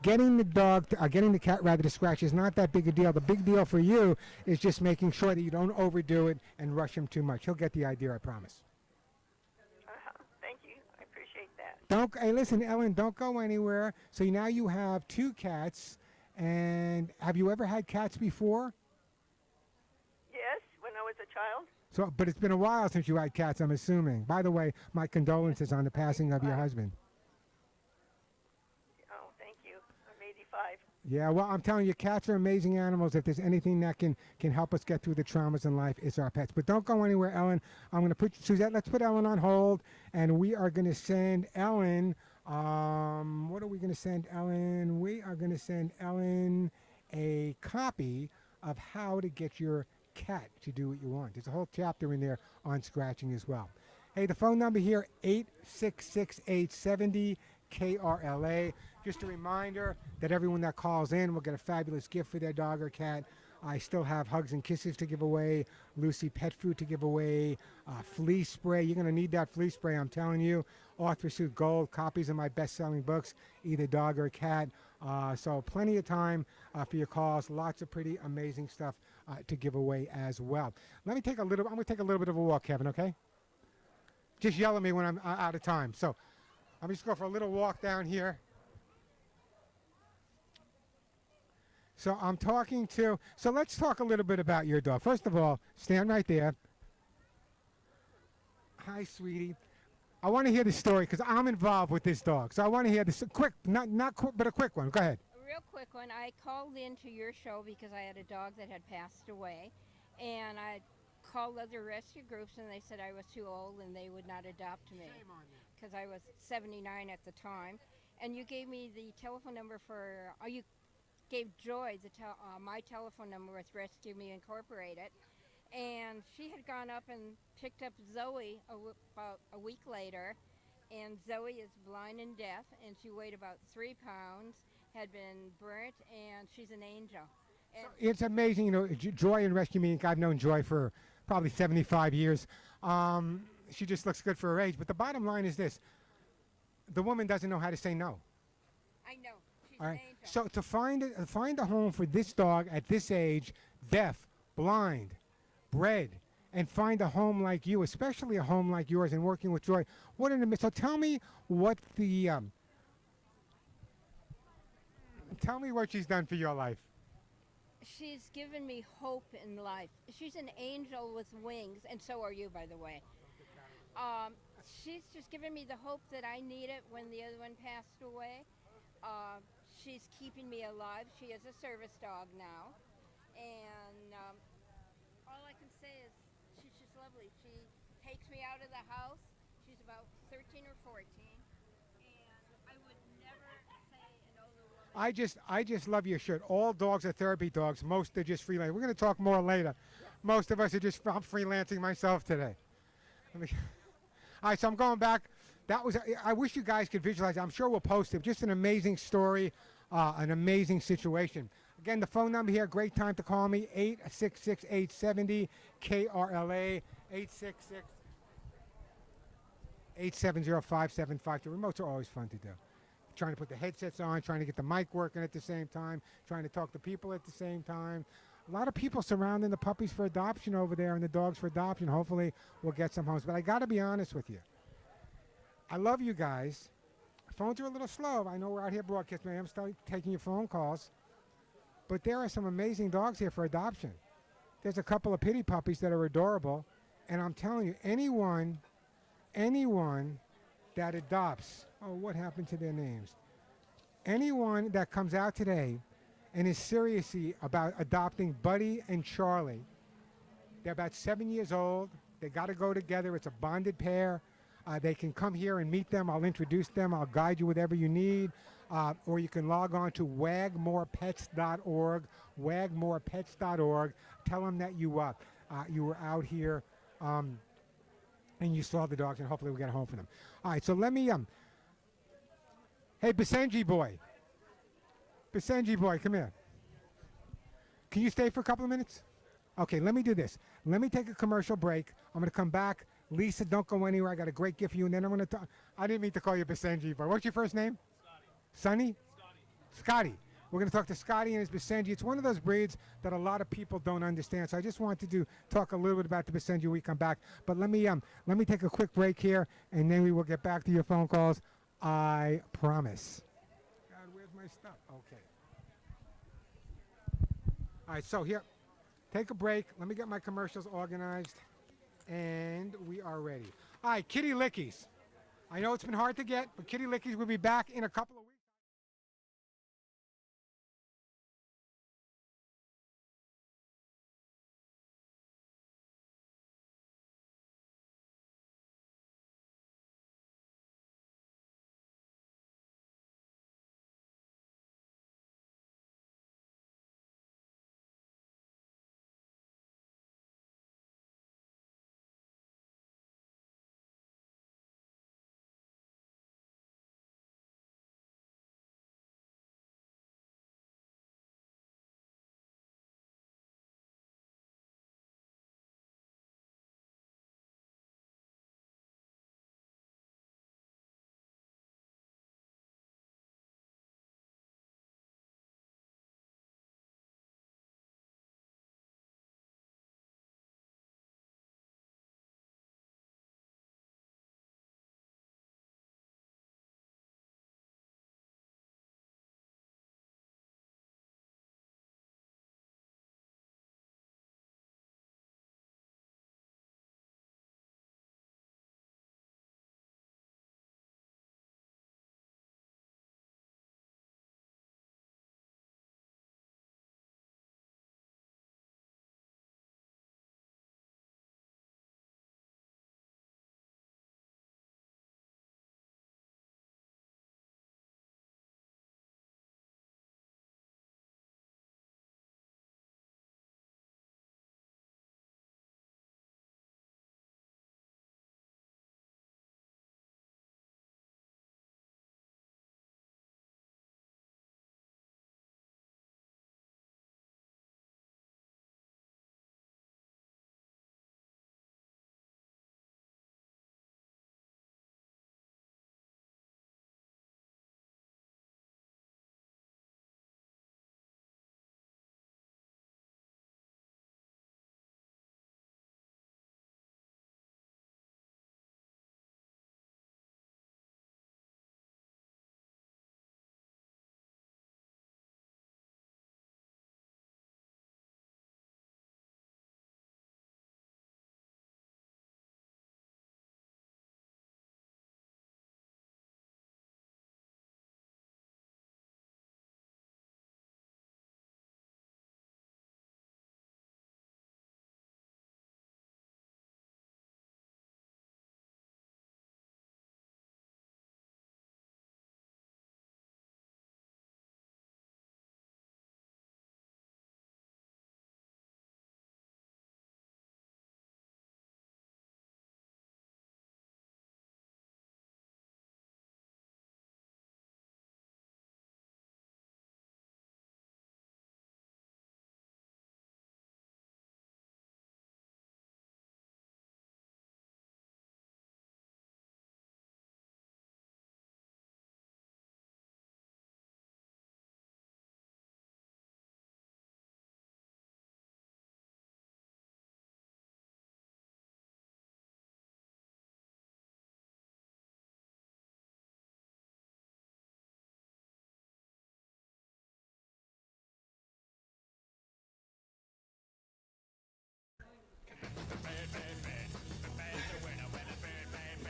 getting the cat rather to scratch is not that big a deal. The big deal for you is just making sure that you don't overdo it and rush him too much. He'll get the idea, I promise. Thank you. I appreciate that. Hey, listen, Ellen, don't go anywhere. So now you have 2 cats. And have you ever had cats before? Yes, when I was a child. So, but it's been a while since you had cats, I'm assuming. By the way, my condolences on the passing of your husband. Oh, thank you. I'm 85. Yeah, well, I'm telling you, cats are amazing animals. If there's anything that can help us get through the traumas in life, it's our pets. But don't go anywhere, Ellen. I'm going to put Suzette. Let's put Ellen on hold, and we are going to send Ellen. What are we going to send Ellen? We are going to send Ellen a copy of how to get your cat to do what you want. There's a whole chapter in there on scratching as well. Hey, the phone number here, 866-870-KRLA. Just a reminder that everyone that calls in will get a fabulous gift for their dog or cat. I still have hugs and kisses to give away, Lucy pet food to give away, flea spray. You're going to need that flea spray, I'm telling you. Author Suit Gold, copies of my best-selling books, either dog or cat. So plenty of time for your calls. Lots of pretty amazing stuff to give away as well. I'm going to take a little bit of a walk, Kevin, okay? Just yell at me when I'm out of time. So I'm just going for a little walk down here. So let's talk a little bit about your dog. First of all, stand right there. Hi, sweetie. I want to hear the story because I'm involved with this dog. So I want to hear this quick, not quick, but a quick one. Go ahead. A real quick one. I called into your show because I had a dog that had passed away, and I called other rescue groups, and they said I was too old and they would not adopt me because I was 79 at the time. And you gave me the telephone number for, you gave Joy my telephone number with Rescue Me Incorporated. And she had gone up and picked up Zoe about a week later, and Zoe is blind and deaf, and she weighed about 3 pounds, had been burnt, and she's an angel. And It's amazing, Joy and Rescue Me Inc. I've known Joy for probably 75 years. She just looks good for her age. But the bottom line is this. The woman doesn't know how to say no. I know. She's All right. an angel. So to find a home for this dog at this age, deaf, blind, bred, and find a home like you, especially a home like yours, and working with Joy. What in the so tell me what the tell me what she's done for your life. She's given me hope in life. She's an angel with wings, and so are you, by the way. She's just given me the hope that I needed when the other one passed away. She's keeping me alive. She is a service dog now, and all I can say is she's just lovely. She takes me out of the house. She's about 13 or 14, and I would never say an older woman. I just love your shirt. All dogs are therapy dogs. Most are just freelance. We're going to talk more later. Most of us are just I'm freelancing myself today. All right, so I'm going back. I wish you guys could visualize it. I'm sure we'll post it. Just an amazing story, an amazing situation. Again, the phone number here, great time to call me, 866-870-KRLA, 866-870-5752. Remotes are always fun to do. Trying to put the headsets on, trying to get the mic working at the same time, trying to talk to people at the same time. A lot of people surrounding the puppies for adoption over there and the dogs for adoption. Hopefully we'll get some homes. But I got to be honest with you. I love you guys. Phones are a little slow. I know we're out here broadcasting. I am still taking your phone calls. But there are some amazing dogs here for adoption. There's a couple of pity puppies that are adorable. And I'm telling you, anyone that adopts, oh, what happened to their names? Anyone that comes out today and is seriously about adopting Buddy and Charlie, they're about 7 years old. They got to go together. It's a bonded pair. They can come here and meet them. I'll introduce them. I'll guide you whatever you need. Or you can log on to wagmorepets.org, wagmorepets.org. Tell them that you were out here and you saw the dogs, and hopefully we'll get a home for them. All right, so let me, hey, Basenji boy, come here. Can you stay for a couple of minutes? Okay, let me do this. Let me take a commercial break. I'm going to come back. Lisa, don't go anywhere. I got a great gift for you, and then I'm going to talk. I didn't mean to call you Basenji boy. What's your first name? Scotty. Sonny? Scotty. We're going to talk to Scotty and his Basenji. It's one of those breeds that a lot of people don't understand. So I just wanted to talk a little bit about the Basenji when we come back. But let me take a quick break here, and then we will get back to your phone calls. I promise. God, where's my stuff? Okay. All right, so here, take a break. Let me get my commercials organized, and we are ready. All right, Kitty Lickies. I know it's been hard to get, but Kitty Lickies will be back in a couple of weeks.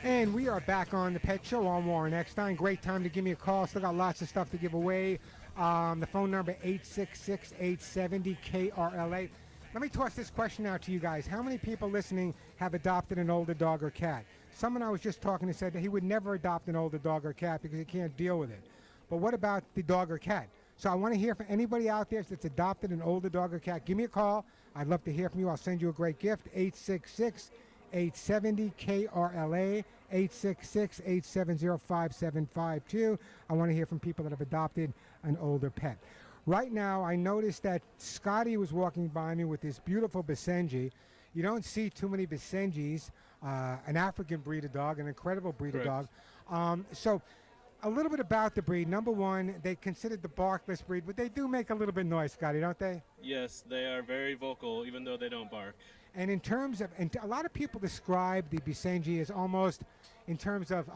And we are back on the Pet Show on Warren Eckstein. Great time to give me a call. Still got lots of stuff to give away. The phone number 866-870-KRLA. Let me toss this question out to you guys. How many people listening have adopted an older dog or cat? Someone I was just talking to said that he would never adopt an older dog or cat because he can't deal with it. But what about the dog or cat? So I want to hear from anybody out there that's adopted an older dog or cat. Give me a call. I'd love to hear from you. I'll send you a great gift. 866-870-KRLA, 866-870-5752. I want to hear from people that have adopted an older pet. Right now, I noticed that Scotty was walking by me with this beautiful Basenji. You don't see too many Basenjis, an African breed of dog, an incredible breed of dog. So a little bit about the breed. Number one, they considered the barkless breed, but they do make a little bit of noise, Scotty, don't they? Yes, they are very vocal, even though they don't bark. And in terms of, and a lot of people describe the Basenji as almost, in terms of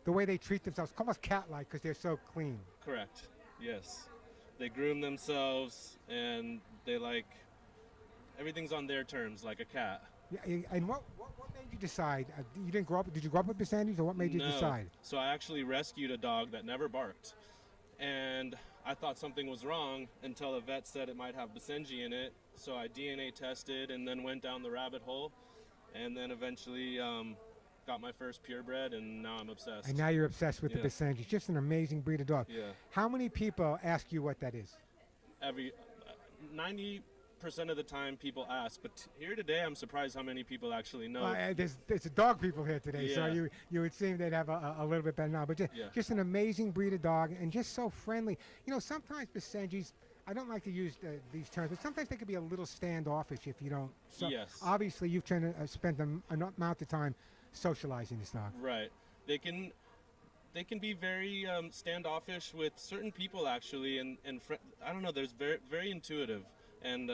the way they treat themselves, almost cat-like because they're so clean. Correct, yes. They groom themselves, and they like, everything's on their terms, like a cat. Yeah, and what made you decide? You didn't grow up, did you grow up with Basenjis, or what made you decide? So I actually rescued a dog that never barked. And I thought something was wrong until a vet said it might have Basenji in it. So I DNA tested and then went down the rabbit hole, and then eventually got my first purebred, and now I'm obsessed. And now you're obsessed with the Basenji. Just an amazing breed of dog. Yeah. How many people ask you what that is? 90% of the time people ask, but here today I'm surprised how many people actually know. There's dog people here today, so Yeah. you would think they'd have a little bit better now. But just an amazing breed of dog, and just so friendly. You know, sometimes Basenjis, I don't like to use these terms, but sometimes they can be a little standoffish if you don't. So Yes. Obviously, you've spent an amount of time socializing this dog. Right. They can be very standoffish with certain people actually, and I don't know. There's very intuitive, and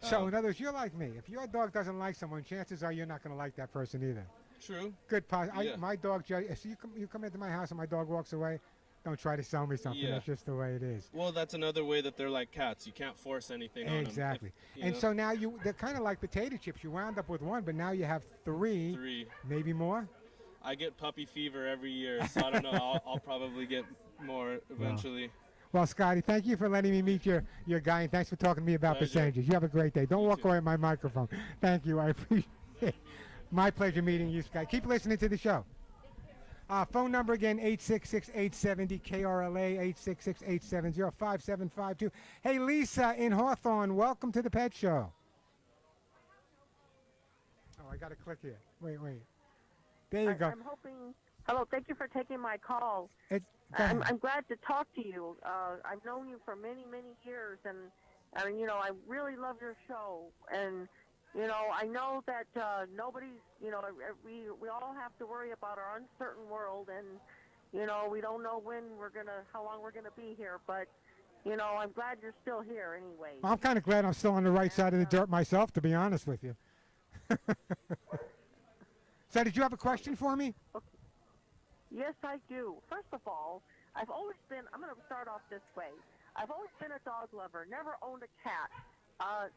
so in other words, you're like me. If your dog doesn't like someone, chances are you're not going to like that person either. True. Good. Yeah. My dog. If you come into my house and my dog walks away, don't try to sell me something. Yeah. That's just the way it is. Well, that's another way that they're like cats. You can't force anything on them. Exactly. And so now they're kind of like potato chips. You wound up with one, but now you have three. Maybe more. I get puppy fever every year, so I don't know. I'll probably get more eventually. Well, Scotty, thank you for letting me meet your guy, and thanks for talking to me about Basenjis. You have a great day. Don't walk away from my microphone. Thank you. I appreciate it. My pleasure meeting you, Scotty. Keep listening to the show. Phone number again, 866-870-KRLA, 866-870-5752. Hey, Lisa in Hawthorne, welcome to the Pet Show. Oh, I got to click here. Wait. There you go. I'm hoping. Hello, thank you for taking my call. I'm glad to talk to you. I've known you for many, many years, and I really love your show. And I know that nobody's, we all have to worry about our uncertain world, and we don't know how long we're gonna be here. But I'm glad you're still here anyway. I'm kind of glad I'm still on the right side of the dirt myself, to be honest with you. So, did you have a question for me? Okay. Yes, I do. First of all, I'm going to start off this way. I've always been a dog lover, never owned a cat.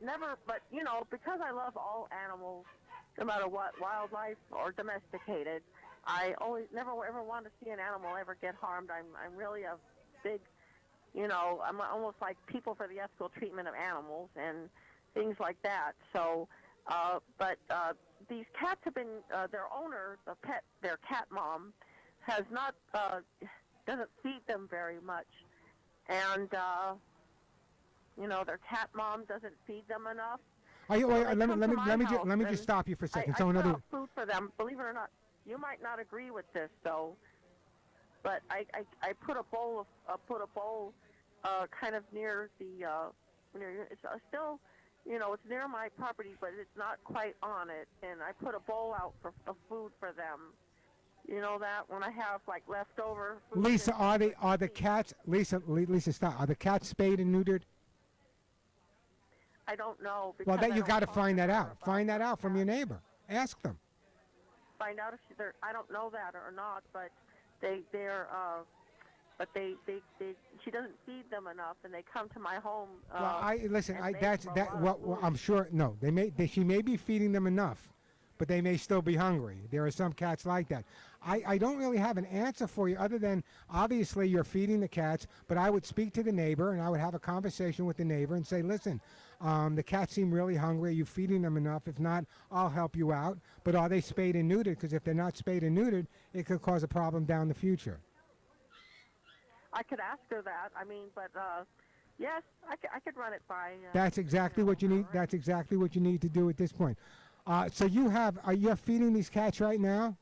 Never, but, because I love all animals, no matter what, wildlife or domesticated, I never ever want to see an animal ever get harmed. I'm really a big, I'm almost like people for the ethical treatment of animals and things like that. So, but these cats have been, their owner, their cat mom, has not, doesn't feed them very much. And, their cat mom doesn't feed them enough. Let me just stop you for a second. I put out food for them. Believe it or not, you might not agree with this though, but I put a bowl kind of near the it's still, it's near my property, but it's not quite on it, and I put a bowl out of food for them. You know that when I have like leftover food. Lisa, are the cats? Lisa, stop. Are the cats spayed and neutered? I don't know. Well, you got to find that out. Find that out from your neighbor. Ask them. Find out if they're. I don't know that or not, but they're. But she doesn't feed them enough, and they come to my home. Well, I'm sure. No, she may be feeding them enough, but they may still be hungry. There are some cats like that. I don't really have an answer for you other than obviously you're feeding the cats, but I would speak to the neighbor and I would have a conversation with the neighbor and say, listen, the cats seem really hungry. Are you feeding them enough? If not, I'll help you out. But are they spayed and neutered? Because if they're not spayed and neutered, it could cause a problem down the future. I could ask her that. I mean, but yes, I could run it by. That's exactly what you need. That's exactly what you need to do at this point. So are you feeding these cats right now?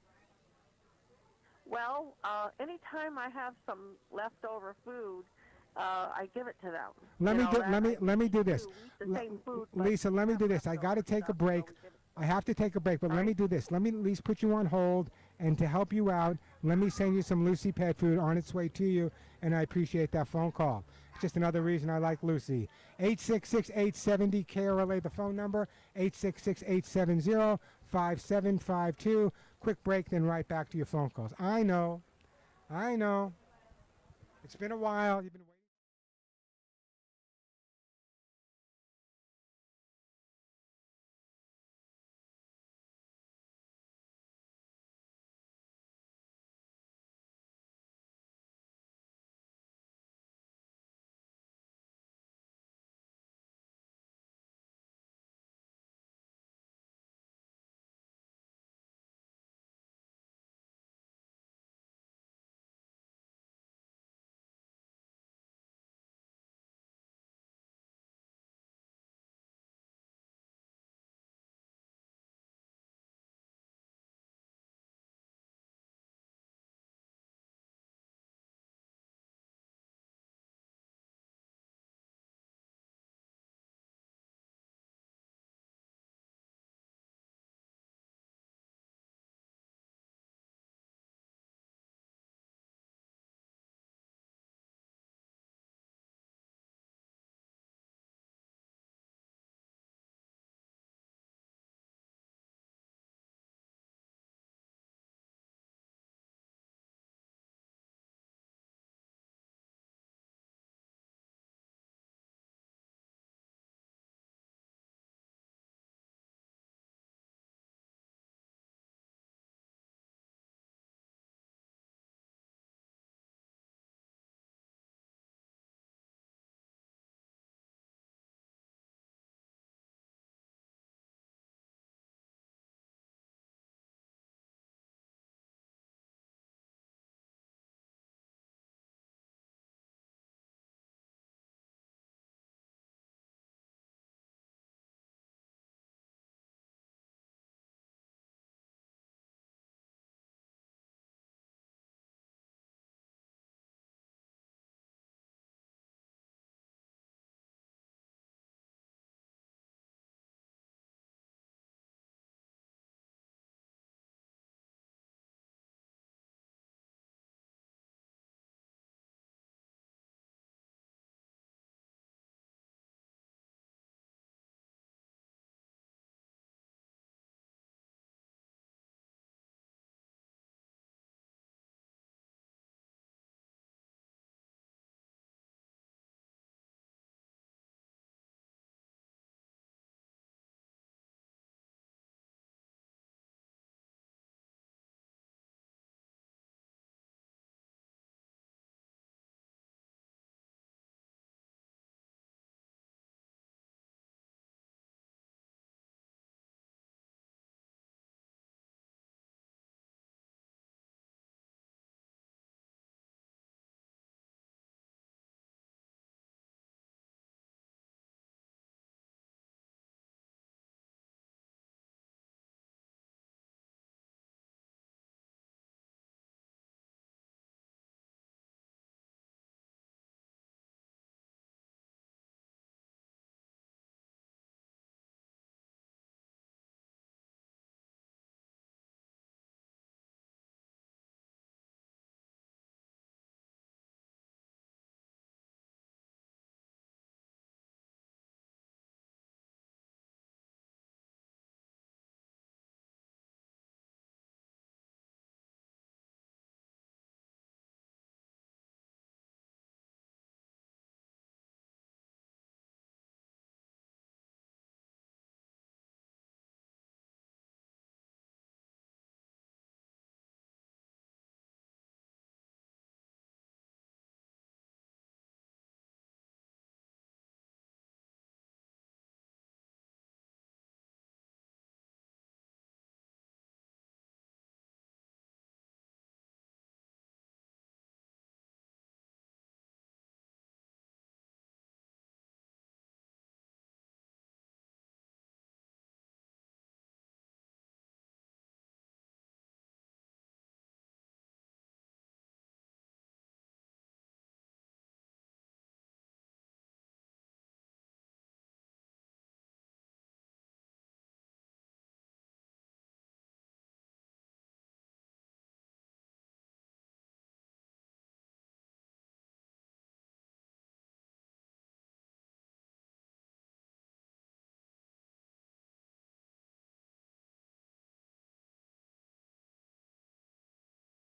Well, anytime I have some leftover food, I give it to them. Let me do this. Lisa, let me do this. I got to take a break. I have to take a break, but let me do this. Let me at least put you on hold, and to help you out, let me send you some Lucy pet food on its way to you, and I appreciate that phone call. It's just another reason I like Lucy. 866-870-KRLA, the phone number, 866-870-5752. Quick break, then right back to your phone calls. I know. It's been a while. You've been waiting.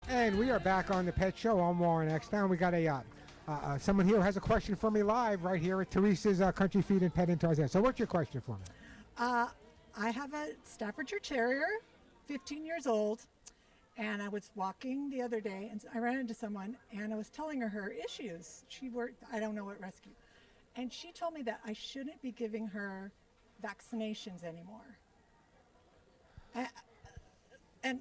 And we are back on the Pet Show. I'm Warren Eckstein. We got someone here who has a question for me live right here at Teresa's Country Feed and Pet in Tarzan. So what's your question for me? I have a Staffordshire Terrier, 15 years old, and I was walking the other day and I ran into someone and I was telling her issues. She worked, I don't know what rescue, and she told me that I shouldn't be giving her vaccinations anymore. And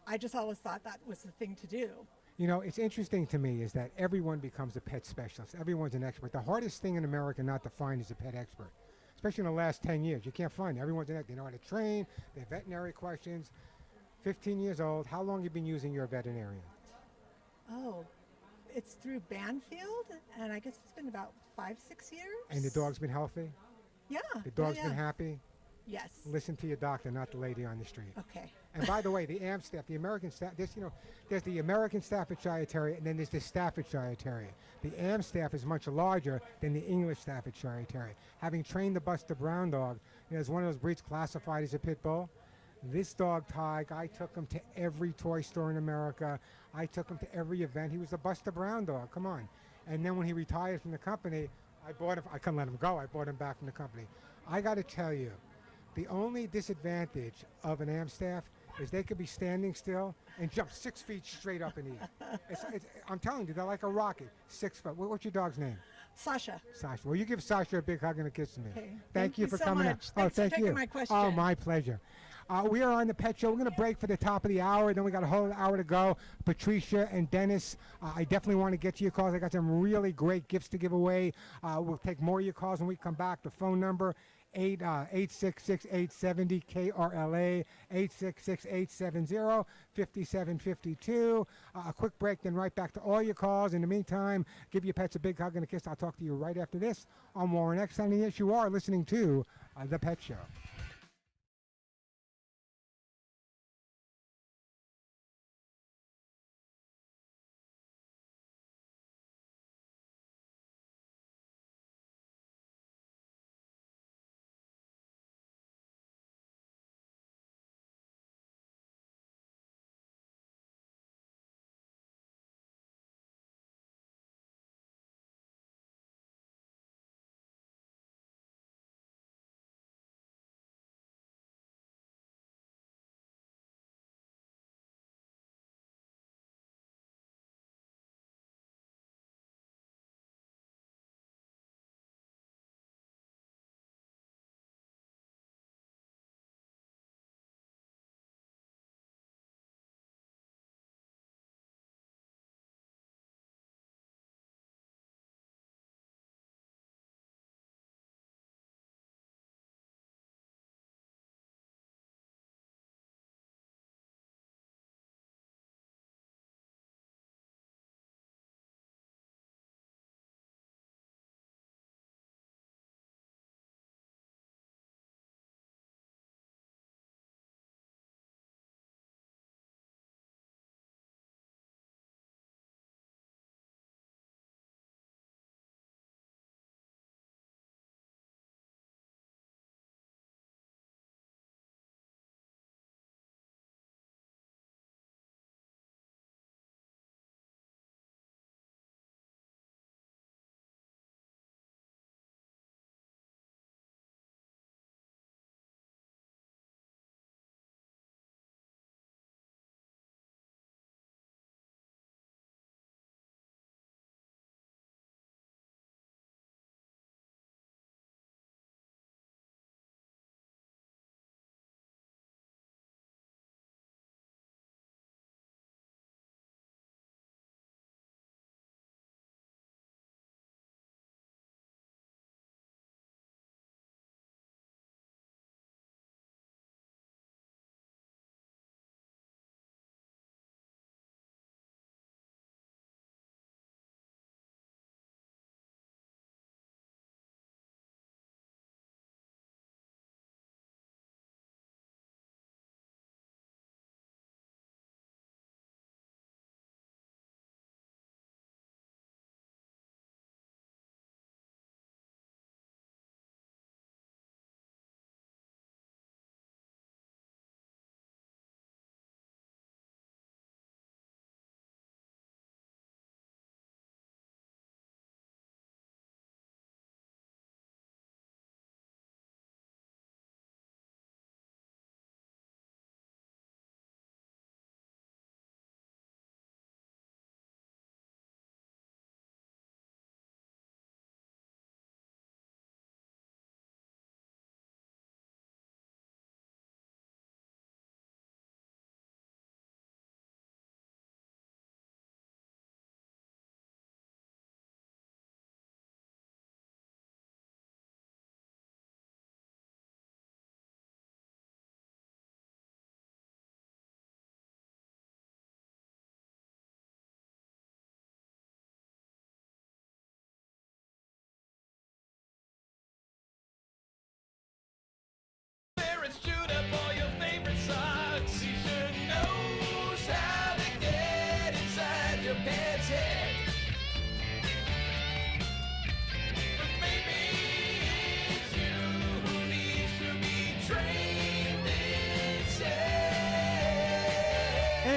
I just always thought that was the thing to do. You know, it's interesting to me is that everyone becomes a pet specialist. Everyone's an expert. The hardest thing in America not to find is a pet expert, especially in the last 10 years. You can't find it. Everyone's an expert. They know how to train. They have veterinary questions. 15 years old. How long have you been using your veterinarian? Oh, it's through Banfield, and I guess it's been about 5-6 years. And the dog's been healthy? Yeah. The dog's been happy? Yes. Listen to your doctor, not the lady on the street. Okay. And by the way, the AM staff, the American staff, there's the American Staffordshire Terrier, and then there's the Staffordshire Terrier. The AM staff is much larger than the English Staffordshire Terrier. Having trained the Buster Brown dog, it's one of those breeds classified as a pit bull. This dog, Tig, I took him to every toy store in America. I took him to every event. He was a Buster Brown dog. Come on. And then when he retired from the company, I bought him. I couldn't let him go. I bought him back from the company. I got to tell you, the only disadvantage of an AM staff is they could be standing still and jump 6 feet straight up in the air. I'm telling you, they're like a rocket. 6 foot. What's your dog's name? Sasha. Sasha. Well, you give Sasha a big hug and a kiss from me. Okay. Thank you for so coming much. out. Thanks for taking my question. Oh, my pleasure. We are on the Pet Show. We're going to break for the top of the hour. Then we got a whole hour to go. Patricia and Dennis, I definitely want to get to your calls. I got some really great gifts to give away. We'll take more of your calls when we come back. The phone number, 866-870 KRLA, 866-870-5752. A quick break, then right back to all your calls. In the meantime, give your pets a big hug and a kiss. I'll talk to you right after this. I'm Warren Eckstein, and yes, you are listening to The Pet Show.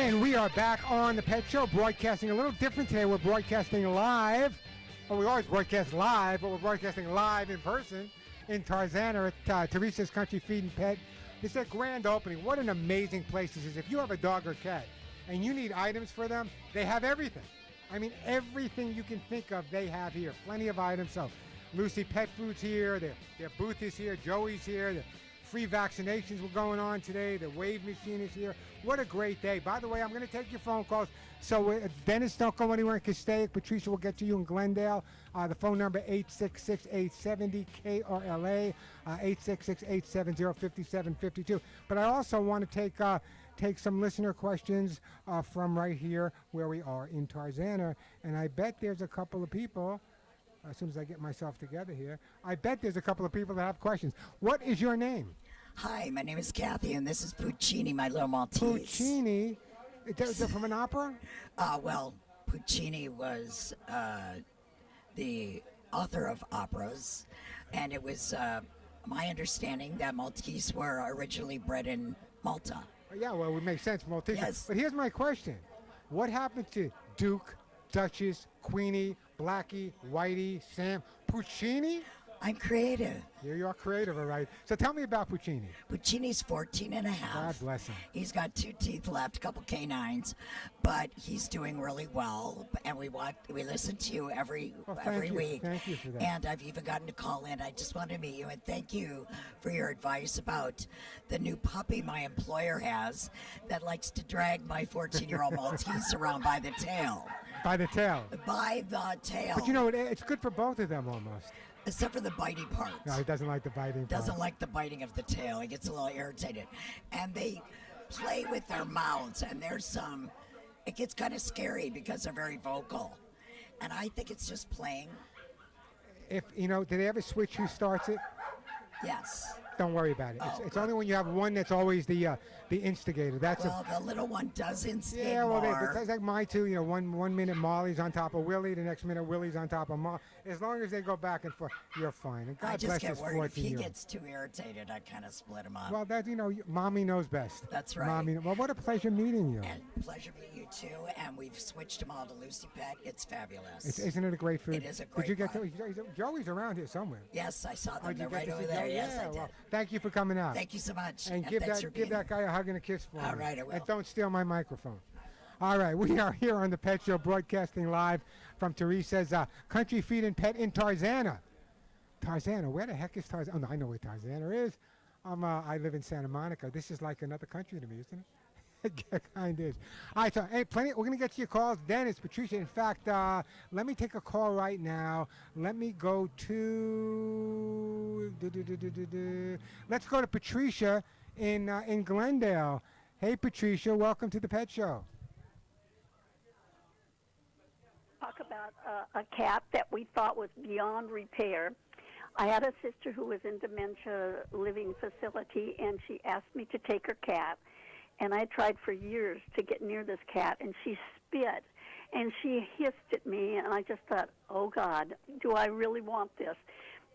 And we are back on the Pet Show, broadcasting a little different today. We're broadcasting live. Well, we always broadcast live, but we're broadcasting live in person in Tarzana at Teresa's Country Feed and Pet. It's their grand opening. What an amazing place this is. If you have a dog or cat and you need items for them, they have everything. I mean, everything you can think of, they have here. Plenty of items. So, Lucy Pet Food's here. Their booth is here. Joey's here. The free vaccinations were going on today. The wave machine is here. What a great day. By the way, I'm going to take your phone calls. So, Dennis, don't go anywhere in Castaic. Patricia will get to you in Glendale. The phone number, 866-870-KRLA, 866-870-5752. But I also want to take some listener questions from right here where we are in Tarzana. And I bet there's a couple of people, as soon as I get myself together here, I bet there's a couple of people that have questions. What is your name? Hi, my name is Kathy, and this is Puccini, my little Maltese. Puccini? Is that from an opera? Well, Puccini was the author of operas, and it was my understanding that Maltese were originally bred in Malta. Yeah, well, it would make sense, Maltese. Yes. But here's my question. What happened to Duke, Duchess, Queenie, Blackie, Whitey, Sam, Puccini? I'm creative. You are creative, all right. So tell me about Puccini. Puccini's 14 and a half. God bless him. He's got 2 teeth left, a couple canines, but he's doing really well. And we listen to you every week. Thank you for that. And I've even gotten to call in. I just want to meet you and thank you for your advice about the new puppy my employer has that likes to drag my 14-year-old Maltese around by the tail. By the tail. By the tail. But you know, it's good for both of them almost. Except for the biting part. No, he doesn't like the biting part. Doesn't like the biting of the tail. He gets a little irritated. And they play with their mouths, and it gets kind of scary because they're very vocal. And I think it's just playing. Did they ever switch who starts it? Yes. Don't worry about it. It's only when you have one that's always the instigator. The little one does instigate Yeah, well, more. it's like my two. One minute Molly's on top of Willie, the next minute Willie's on top of Molly. As long as they go back and forth, you're fine. And God I just bless get this worried if he 14-year-old. gets too irritated, I kind of split him up. Well, Mommy knows best. That's right. Mommy. Well, what a pleasure meeting you. And pleasure meeting you too. And we've switched them all to Lucy Pet. It's fabulous. Isn't it a great food? It is a great Did you get food. Joey's around here somewhere? Yes, I saw them. Did you They're get right to over see there. Joey? Yes, Yeah, I did. well, thank you for coming out. Thank you so much. And give that guy a hug and a kiss for me. All right, I will. And don't steal my microphone. All right, we are here on the Pet Show, broadcasting live from Teresa's Country Feed and Pet in Tarzana. Tarzana, where the heck is Tarzana? Oh, no, I know where Tarzana is. I live in Santa Monica. This is like another country to me, isn't it? It kind of is. All right, so hey, we're going to get to your calls. Dennis, Patricia, in fact, let me take a call right now. Let me go to... Let's go to Patricia in Glendale. Hey, Patricia, welcome to the Pet Show. Talk about a cat that we thought was beyond repair. I had a sister who was in dementia living facility, and she asked me to take her cat. And I tried for years to get near this cat, and she spit, and she hissed at me, and I just thought, oh, God, do I really want this?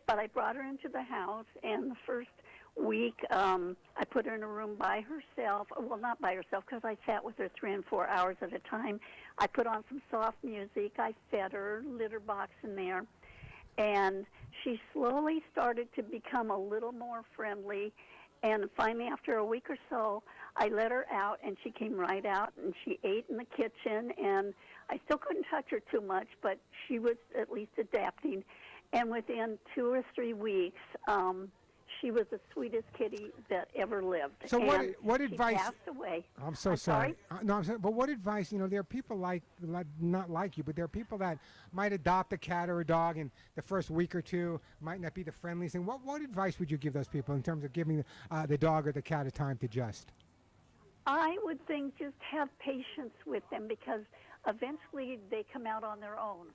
But I brought her into the house, and the first week I put her in a room by herself. Well, not by herself, because I sat with her 3 and 4 hours at a time. I put on some soft music. I fed her, litter box in there. And she slowly started to become a little more friendly. And finally, after a week or so, I let her out, and she came right out, and she ate in the kitchen. And I still couldn't touch her too much, but she was at least adapting. And within 2 or 3 weeks, she was the sweetest kitty that ever lived. So and what advice? She passed away. I'm so sorry. No, I'm sorry. But what advice? There are people not like you, but there are people that might adopt a cat or a dog in the first week or two, might not be the friendliest thing. What advice would you give those people in terms of giving the dog or the cat a time to adjust? I would think just have patience with them, because eventually they come out on their own.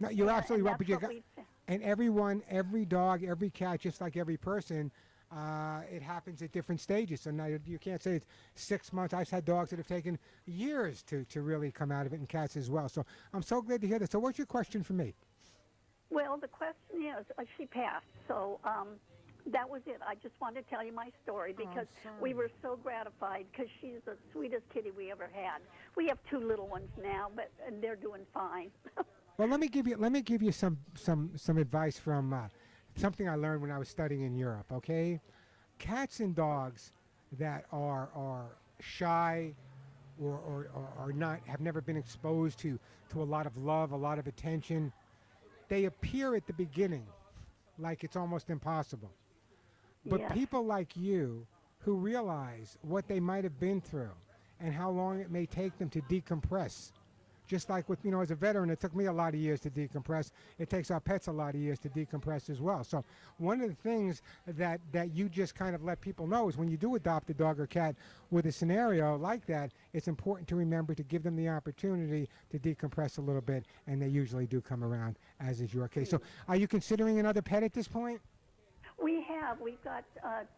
No, you're absolutely right. But you got. And every dog, every cat, just like every person, it happens at different stages. So now you can't say it's 6 months. I've had dogs that have taken years to really come out of it, and cats as well. So I'm so glad to hear that. So what's your question for me? Well, the question is, she passed. So That was it. I just wanted to tell you my story because we were so gratified because she's the sweetest kitty we ever had. We have 2 little ones now, but they're doing fine. Well, let me give you some advice from something I learned when I was studying in Europe. Okay, cats and dogs that are shy or not have never been exposed to a lot of love, a lot of attention. They appear at the beginning like it's almost impossible. But people like you who realize what they might have been through and how long it may take them to decompress. Just like with, as a veteran, it took me a lot of years to decompress. It takes our pets a lot of years to decompress as well. So one of the things that you just kind of let people know is when you do adopt a dog or cat with a scenario like that, it's important to remember to give them the opportunity to decompress a little bit, and they usually do come around, as is your case. So are you considering another pet at this point? We have. We've got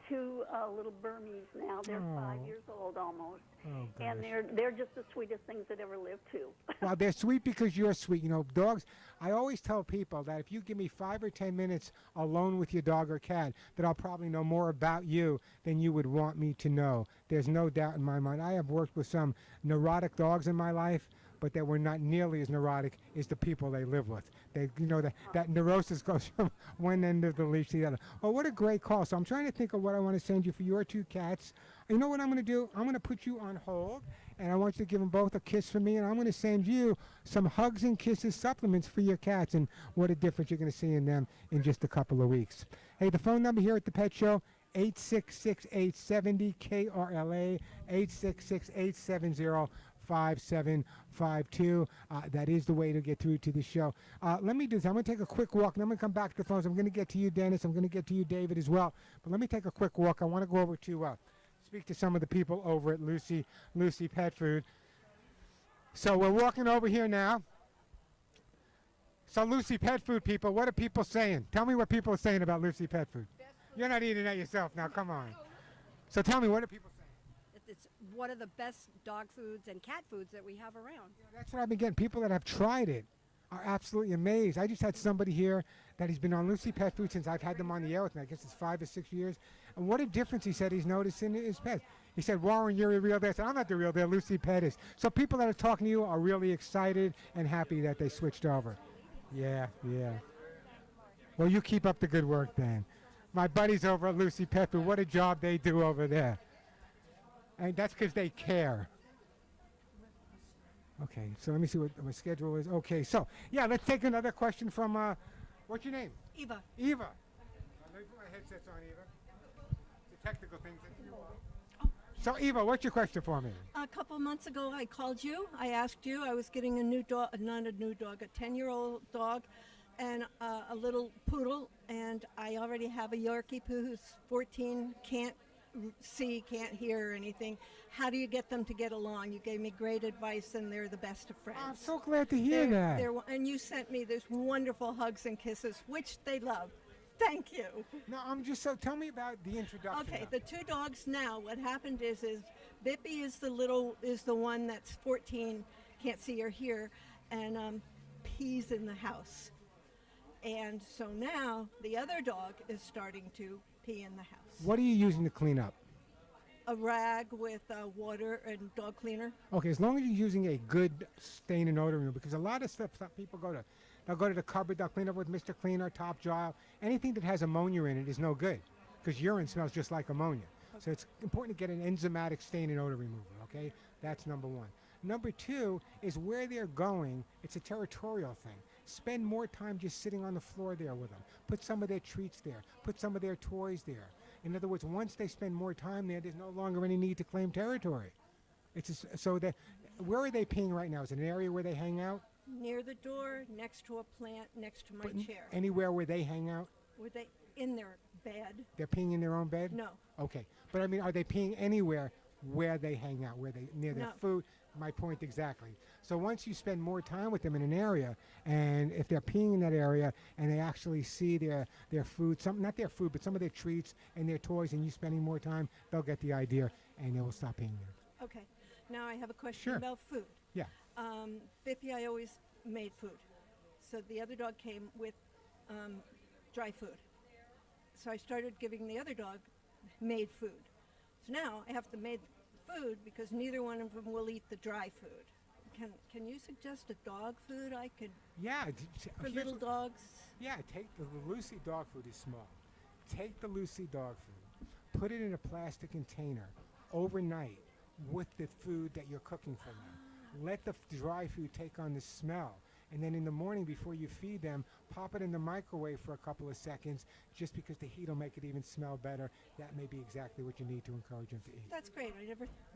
2 little Burmese now. They're 5 years old almost. Oh, and they're just the sweetest things that ever lived, too. Well, they're sweet because you're sweet. Dogs, I always tell people that if you give me 5 or 10 minutes alone with your dog or cat, that I'll probably know more about you than you would want me to know. There's no doubt in my mind. I have worked with some neurotic dogs in my life, but they were not nearly as neurotic as the people they live with. They, that neurosis goes from one end of the leash to the other. Oh, what a great call. So I'm trying to think of what I want to send you for your 2 cats. You know what I'm going to do? I'm going to put you on hold, and I want you to give them both a kiss for me, and I'm going to send you some Hugs and Kisses supplements for your cats, and what a difference you're going to see in them in just a couple of weeks. Hey, the phone number here at the Pet Show, 866-870-KRLA, 866-870-5752. That is the way to get through to the show. Let me do this. I'm going to take a quick walk, and I'm going to come back to the phones. I'm going to get to you, Dennis. I'm going to get to you, David, as well. But let me take a quick walk. I want to go over to speak to some of the people over at Lucy Pet Food. So we're walking over here now. So Lucy Pet Food people, what are people saying? Tell me what people are saying about Lucy Pet Food. You're not eating that yourself now. Come on. So tell me, what are people saying? It's one of the best dog foods and cat foods that we have around. That's what I've been getting. People that have tried it are absolutely amazed. I just had somebody here that he's been on Lucy Pet Food since I've had them on the air with me. I guess it's 5 or 6 years. And what a difference he said he's noticed in his pet. He said, Warren, you're the real deal. I said, I'm not the real deal. Lucy Pet is. So people that are talking to you are really excited and happy that they switched over. Yeah. Well, you keep up the good work then. My buddies over at Lucy Pet Food, what a job they do over there. And that's because they care. Okay, so let me see what my schedule is. Okay, so, yeah, let's take another question from, what's your name? Eva. Eva. Let me put my headsets on, Eva. The technical things that you want. So, Eva, what's your question for me? A couple months ago, I called you. I asked you. I was getting a new dog, not a new dog, a 10-year-old dog and a little poodle. And I already have a Yorkie poo who's 14, can't see, can't hear or anything. How do you get them to get along? You gave me great advice, and they're the best of friends. I'm so glad to hear that. And you sent me this wonderful Hugs and Kisses, which they love. Thank you. No, I'm just so. Tell me about the introduction. Okay, the 2 dogs now. What happened is Bippy is the one that's 14, can't see or hear, and pees in the house. And so now the other dog is starting to pee in the house. What are you using to clean up? A rag with water and dog cleaner. Okay, as long as you're using a good stain and odor remover, because a lot of stuff that people they'll go to the cupboard, they'll clean up with Mr. Cleaner, Top Jar. Anything that has ammonia in it is no good, because urine smells just like ammonia. Okay. So it's important to get an enzymatic stain and odor remover, okay? That's number 1. Number 2 is where they're going, it's a territorial thing. Spend more time just sitting on the floor there with them. Put some of their treats there. Put some of their toys there. In other words, once they spend more time there, there's no longer any need to claim territory. So that, where are they peeing right now? Is it an area where they hang out? Near the door, next to a plant, next to my chair. Anywhere where they hang out? Were they in their bed? They're peeing in their own bed? No. Okay. But I mean, are they peeing anywhere where they hang out, near their food? My point exactly. So once you spend more time with them in an area, and if they're peeing in that area and they actually see their food, not their food, but some of their treats and their toys, and you spending more time, they'll get the idea and they will stop peeing there. Okay. Now I have a question about food. Yeah. Bippy, I always made food. So the other dog came with dry food. so I started giving the other dog made food. So now I have to make food because neither one of them will eat the dry food. Can you suggest a dog food I could? Yeah. For little dogs. Yeah, take the Lucy dog food is small. Take the Lucy dog food, put it in a plastic container overnight with the food that you're cooking for them. Let the dry food take on the smell. And then in the morning before you feed them, pop it in the microwave for a couple of seconds just because the heat will make it even smell better. That may be exactly what you need to encourage them to eat. That's great. I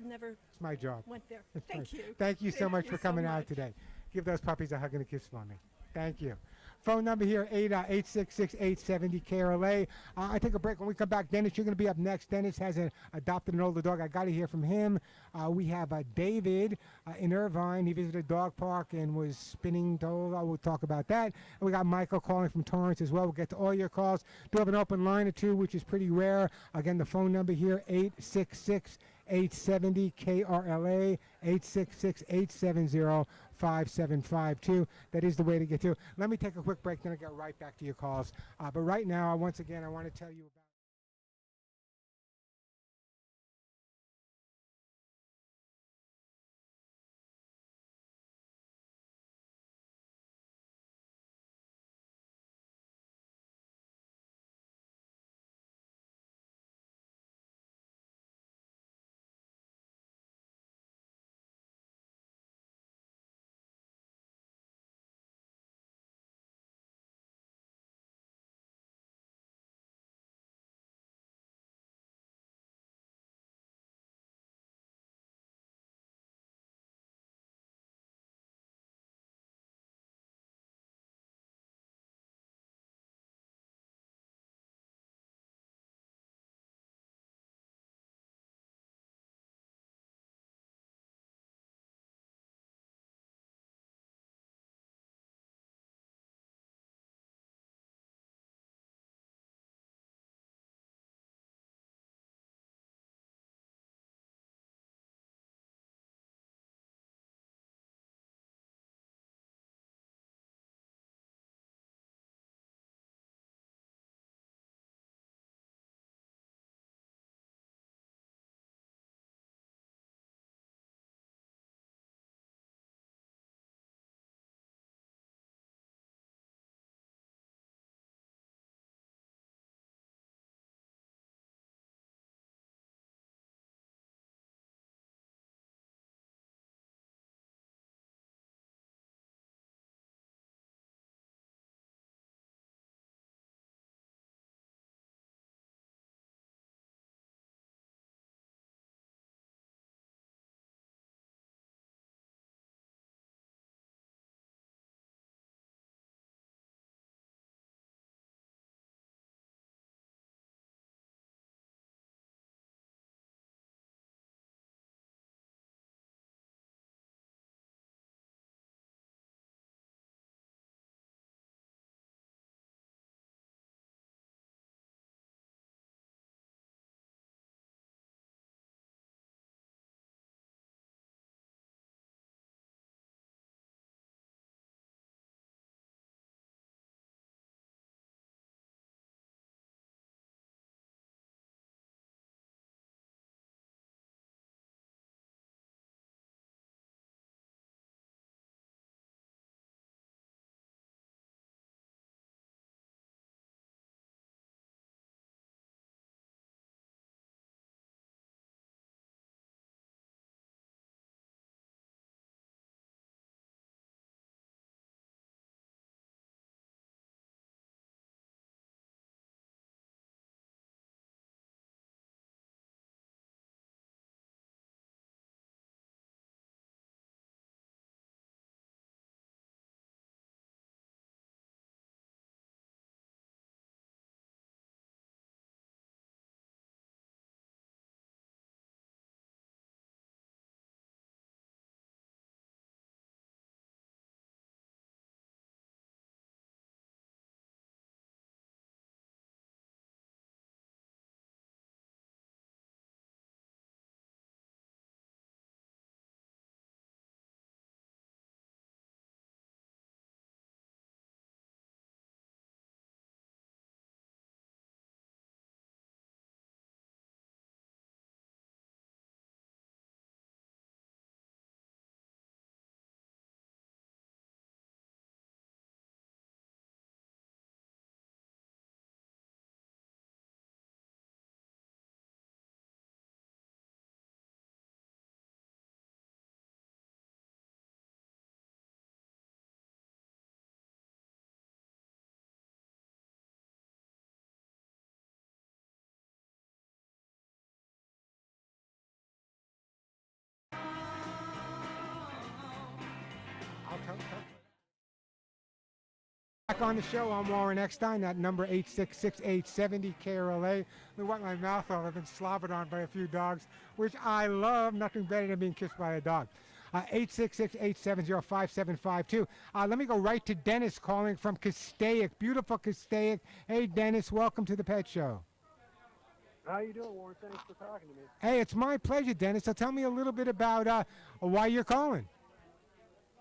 never It's my job. went there. Thank you. Thank you so much for coming out today. Give those puppies a hug and a kiss for me. Thank you. Phone number here, 866-870-KRLA. I take a break. When we come back, Dennis, you're going to be up next. Dennis has adopted an older dog. I got to hear from him. We have David in Irvine. He visited a dog park and was spinning toes. We'll talk about that. And we got Michael calling from Torrance as well. We'll get to all your calls. Do have an open line or two, which is pretty rare. Again, the phone number here, 866-870-KRLA, 866-870-5752. That is the way to get through. Let me take a quick break, then I'll get right back to your calls. But right now, once again, I want to tell you about Back on the show, I'm Warren Eckstein. That number 866-870-KRLA. Look what my mouth off. I've been slobbered on by a few dogs, which I love. Nothing better than being kissed by a dog. 866-870-5752. Let me go right to Dennis calling from Castaic. Beautiful Castaic. Hey, Dennis, welcome to the Pet Show. How you doing, Warren? Thanks for talking to me. Hey, it's my pleasure, Dennis. So tell me a little bit about why you're calling.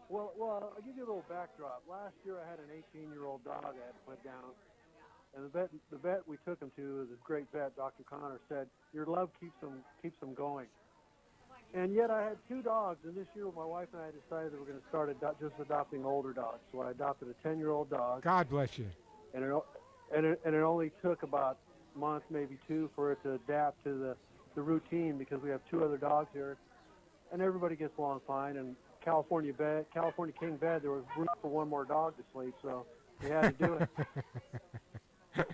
Well, I'll give you a little backdrop. Last year, I had an 18-year-old dog I had to put down, and the vet we took him to, this great vet, Dr. Connor, said your love keeps them going. And yet, I had two dogs, and this year, my wife and I decided that we're going to start just adopting older dogs. So I adopted a 10-year-old dog. God bless you. And it only took about a month, maybe two, for it to adapt to the routine because we have two other dogs here, and everybody gets along fine. And California King bed, there was room for one more dog to sleep, so we had to do it.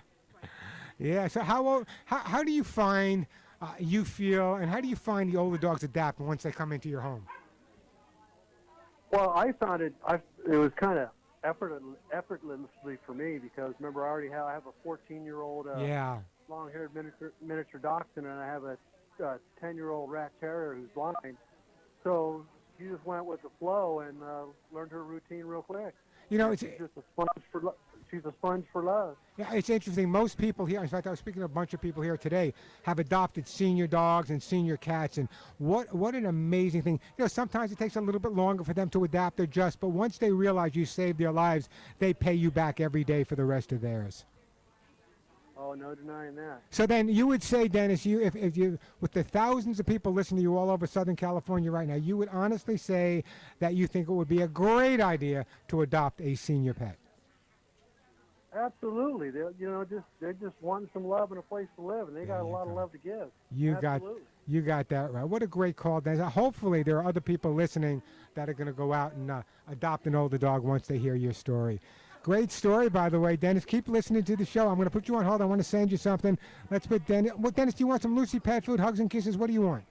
Yeah, so how do you find you feel, and how do you find the older dogs adapt once they come into your home? Well, I found it was kind of effortlessly for me because remember I have a 14-year-old long-haired miniature dachshund, and I have a 10-year-old rat terrier who's blind. So she just went with the flow and learned her routine real quick. You know, she's just a sponge for love. Yeah, it's interesting. Most people here, in fact, I was speaking to a bunch of people here today, have adopted senior dogs and senior cats, and what an amazing thing. You know, sometimes it takes a little bit longer for them to adapt or adjust, but once they realize you saved their lives, they pay you back every day for the rest of theirs. Oh, no denying that. So then you would say, Dennis, if you, with the thousands of people listening to you all over Southern California right now, you would honestly say that you think it would be a great idea to adopt a senior pet. Absolutely. They just want some love and a place to live, and they got a lot of love to give. You got that right. What a great call, Dennis. Hopefully there are other people listening that are going to go out and adopt an older dog once they hear your story. Great story, by the way, Dennis. Keep listening to the show. I'm going to put you on hold. I want to send you something. Let's put Dennis. Well, Dennis, do you want some Lucy pet food, hugs and kisses? What do you want?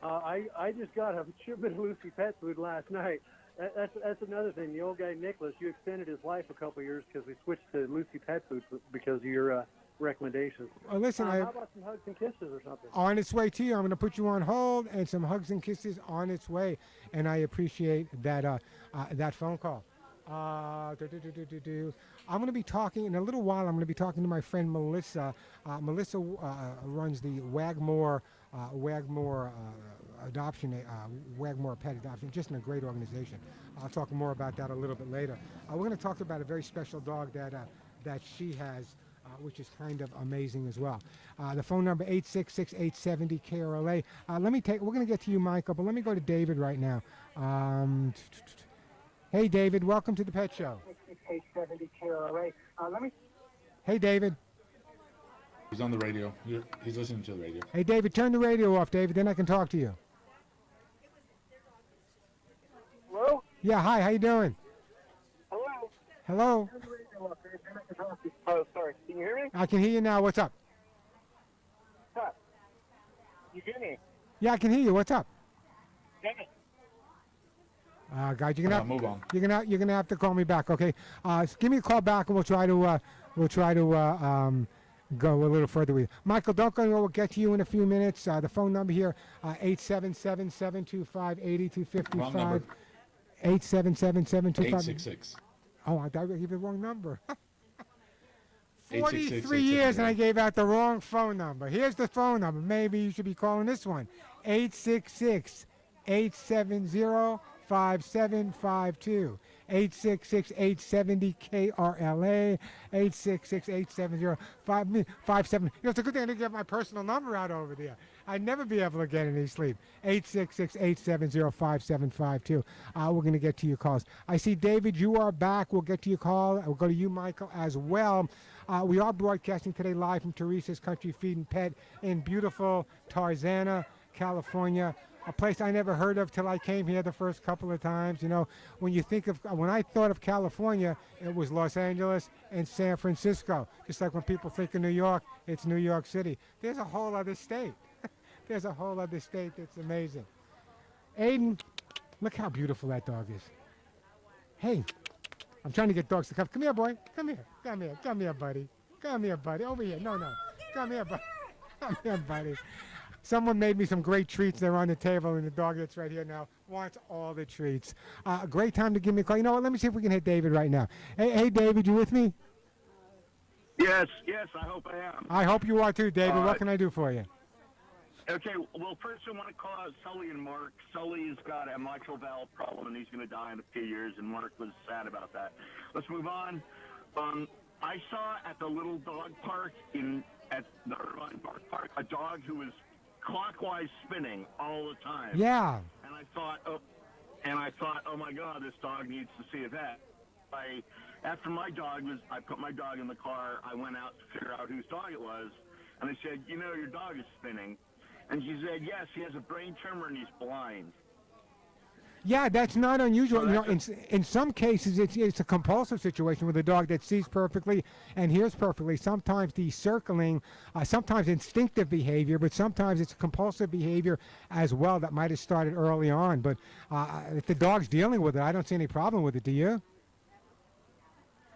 I just got a shipment of Lucy pet food last night. That's another thing. The old guy Nicholas, you extended his life a couple of years because we switched to Lucy pet food because of your recommendations. Oh, listen, how about some hugs and kisses or something? On its way to you. I'm going to put you on hold, and some hugs and kisses on its way. And I appreciate that that phone call. I'm going to be talking in a little while. I'm going to be talking to my friend Melissa. Melissa runs the Wagmore adoption, Wagmore Pet Adoption, just in a great organization. I'll talk more about that a little bit later. We're going to talk about a very special dog that she has, which is kind of amazing as well. The phone number 866-870-KRLA. We're going to get to you, Michael, but let me go to David right now. Hey, David, welcome to the Pet Show. 870-KRLA. Hey, David. He's on the radio. He's listening to the radio. Hey, David, turn the radio off, David, then I can talk to you. Hello? Yeah, hi, how you doing? Hello? Hello? Turn the radio off, then I can talk to you. Oh, sorry. Can you hear me? I can hear you now. What's up? Huh. You hear me? Yeah, I can hear you. What's up? Damn it. Guys, you're gonna move on. You're gonna have to call me back, okay? Give me a call back, and we'll try to go a little further with you. Michael, don't go anywhere. We'll get to you in a few minutes. The phone number here, 877-725-8255. 877-725. 866. Oh, I gave you the wrong number. 866, 43 years and I gave out the wrong phone number. Here's the phone number. Maybe you should be calling this one. 866-870-5752. 866-870-KRLA. 866-870-57. You know, it's a good thing I didn't get my personal number out over there. I'd never be able to get any sleep. 866-870-5752. We're going to get to your calls. I see, David, you are back. We'll get to your call. We'll go to you, Michael, as well. We are broadcasting today live from Teresa's Country Feed and Pet in beautiful Tarzana, California. A place I never heard of till I came here the first couple of times. You know, when I thought of California, it was Los Angeles and San Francisco. Just like when people think of New York, it's New York City. There's a whole other state. There's a whole other state that's amazing. Aiden, look how beautiful that dog is. Hey, I'm trying to get dogs to come. Come here, boy. Come here. Come here. Come here, buddy. Come here, buddy. Over here. No. Come here, buddy. Come here, buddy. Someone made me some great treats. They're on the table, and the dog that's right here now wants all the treats. A great time to give me a call. You know what? Let me see if we can hit David right now. Hey, David, you with me? Yes, I hope I am. I hope you are too, David. What can I do for you? Okay, well, first I want to call out Sully and Mark. Sully's got a mitral valve problem, and he's going to die in a few years, and Mark was sad about that. Let's move on. I saw at the little dog park at the Irvine Park a dog who was clockwise spinning all the time. Yeah. And I thought, oh my God, this dog needs to see a vet. After I put my dog in the car, I went out to figure out whose dog it was, and I said, your dog is spinning. And she said, yes, he has a brain tumor and he's blind. Yeah, that's not unusual. In some cases, it's a compulsive situation with a dog that sees perfectly and hears perfectly. Sometimes the circling, sometimes instinctive behavior, but sometimes it's compulsive behavior as well that might have started early on. But if the dog's dealing with it, I don't see any problem with it. Do you?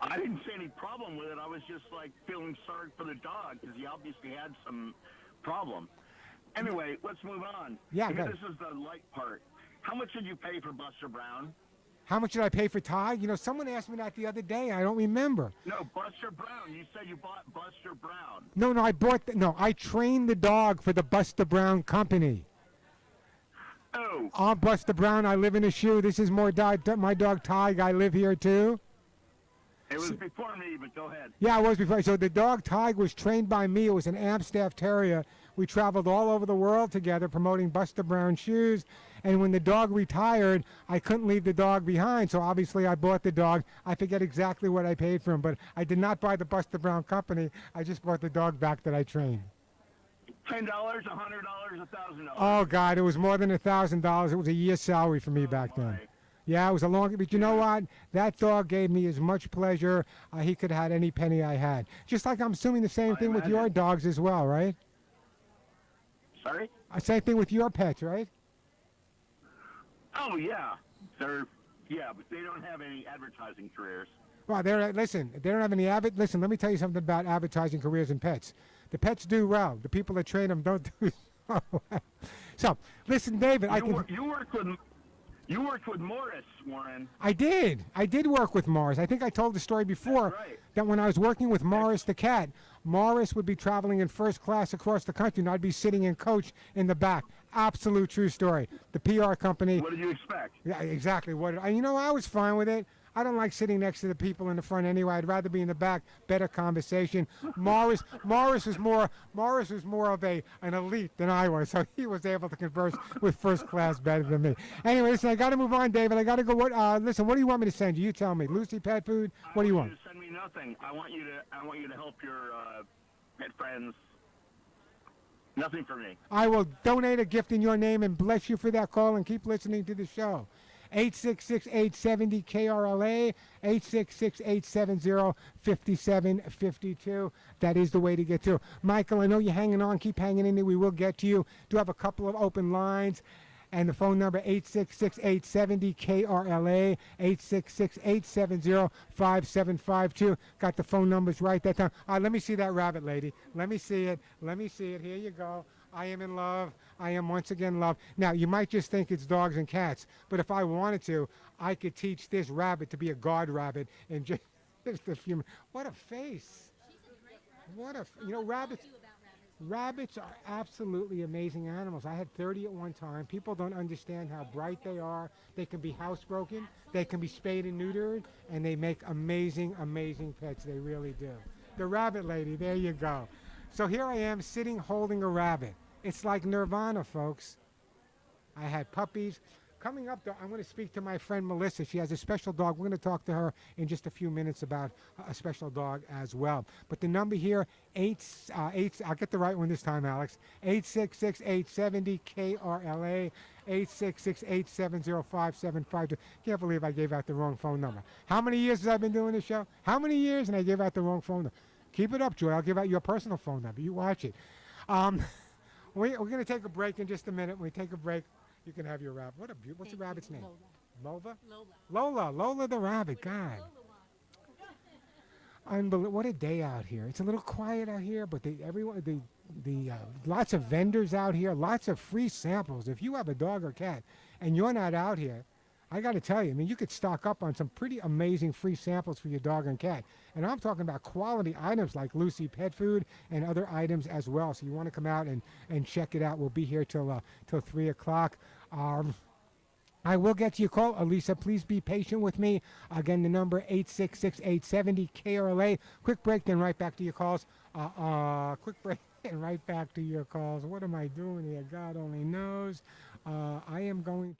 I didn't see any problem with it. I was just feeling sorry for the dog because he obviously had some problem. Anyway, let's move on. Yeah, because good. This is the light part. How much did you pay for Buster Brown? How much did I pay for Ty? Someone asked me that the other day. I don't remember. No, Buster Brown. You said you bought Buster Brown. No, I trained the dog for the Buster Brown company. Oh. I'm Buster Brown. I live in a shoe. This is my dog Ty. I live here too. It was before me, but go ahead. Yeah, it was before. So the dog Tig was trained by me. It was an Amstaff Terrier. We traveled all over the world together promoting Buster Brown shoes. And when the dog retired, I couldn't leave the dog behind. So obviously I bought the dog. I forget exactly what I paid for him, but I did not buy the Buster Brown company. I just bought the dog back that I trained. $10, $100, $1,000. Oh, God, it was more than $1,000. It was a year's salary for me back then. Yeah, it was a long, but you know what? That dog gave me as much pleasure he could have had any penny I had. Just like I'm assuming the same thing with your dogs as well, right? Sorry? Same thing with your pets, right? Oh, yeah. But they don't have any advertising careers. Well, they don't have any listen, let me tell you something about advertising careers and pets. The pets do well. The people that train them don't do so well. So, listen, David, You worked with Morris, Warren. I did work with Morris. I think I told the story before that when I was working with Morris the cat, Morris would be traveling in first class across the country, and I'd be sitting in coach in the back. Absolute true story. The PR company. What did you expect? Yeah, exactly. I was fine with it. I don't like sitting next to the people in the front anyway. I'd rather be in the back. Better conversation. Morris was more of an elite than I was, so he was able to converse with first class better than me. Anyway, listen, I got to move on, David. I got to go. Listen, what do you want me to send you? You tell me. Lucy pet food. What do you want? You to send me nothing. I want you to help your pet friends. Nothing for me. I will donate a gift in your name and bless you for that call and keep listening to the show. 866-870-KRLA, 866-870-5752. That is the way to get through. Michael, I know you're hanging on. Keep hanging in there. We will get to you. Do have a couple of open lines. And the phone number, 866-870-KRLA, 866-870-5752. Got the phone numbers right that time. Let me see that rabbit, lady. Let me see it. Here you go. I am in love. I am once again loved. Now, you might just think it's dogs and cats, but if I wanted to, I could teach this rabbit to be a guard rabbit in just a few minutes. What a face. Rabbits are absolutely amazing animals. I had 30 at one time. People don't understand how bright they are. They can be housebroken. They can be spayed and neutered, and they make amazing, amazing pets. They really do. The rabbit lady, there you go. So here I am sitting holding a rabbit. It's like nirvana, folks. I had puppies. Coming up, though, I'm going to speak to my friend Melissa. She has a special dog. We're going to talk to her in just a few minutes about a special dog as well. But the number here, I'll get the right one this time, Alex, 866-870-KRLA, 866-870-5752. Can't believe I gave out the wrong phone number. How many years have I been doing this show? How many years? And I gave out the wrong phone number. Keep it up, Joy. I'll give out your personal phone number. You watch it. We're going to take a break in just a minute. When we take a break, you can have your rabbit. What's the rabbit's name? Lola. Lola the rabbit. God. Unbelievable! What a day out here. It's a little quiet out here, but lots of vendors out here, lots of free samples. If you have a dog or cat and you're not out here, I got to tell you, I mean, you could stock up on some pretty amazing free samples for your dog and cat. And I'm talking about quality items like Lucy Pet Food and other items as well. So you want to come out and check it out. We'll be here till 3 o'clock. I will get to your call. Elisa, please be patient with me. Again, the number 866-870-KRLA. Quick break, then right back to your calls. Quick break, and right back to your calls. What am I doing here? God only knows. I am going to...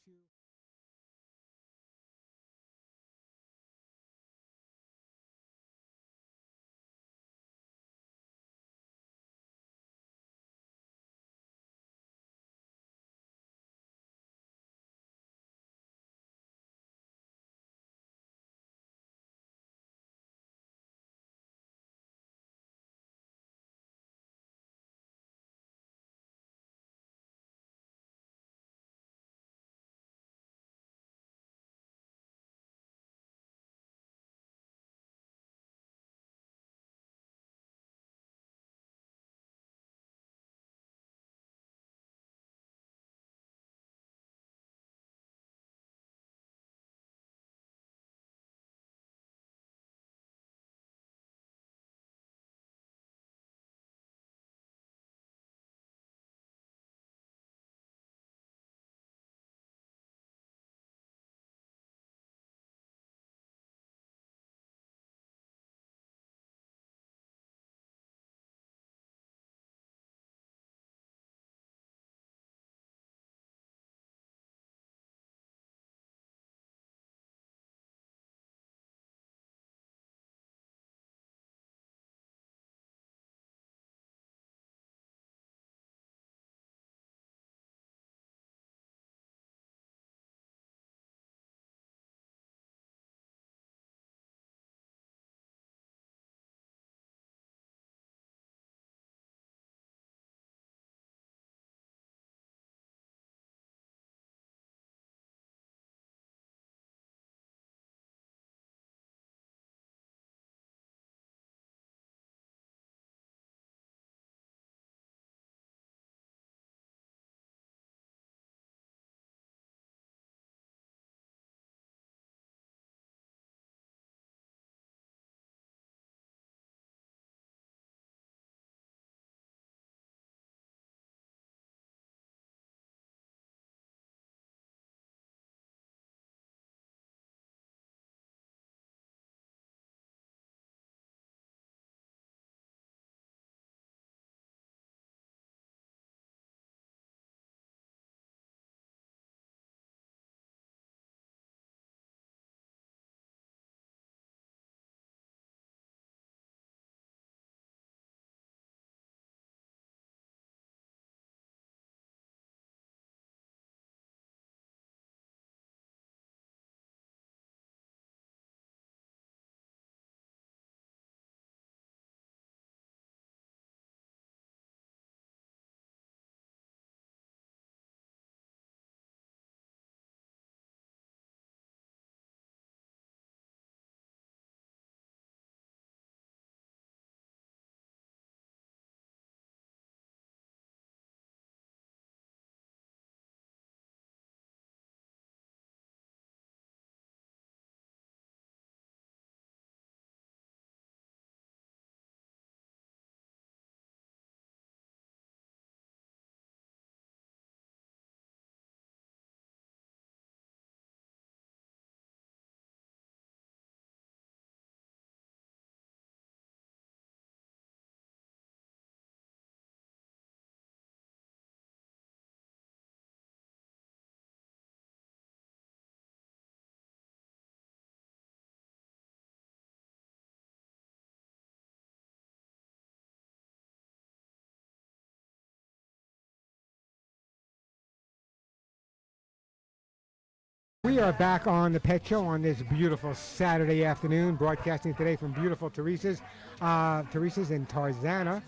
We are back on the Pet Show on this beautiful Saturday afternoon, broadcasting today from beautiful Teresa's in Tarzana.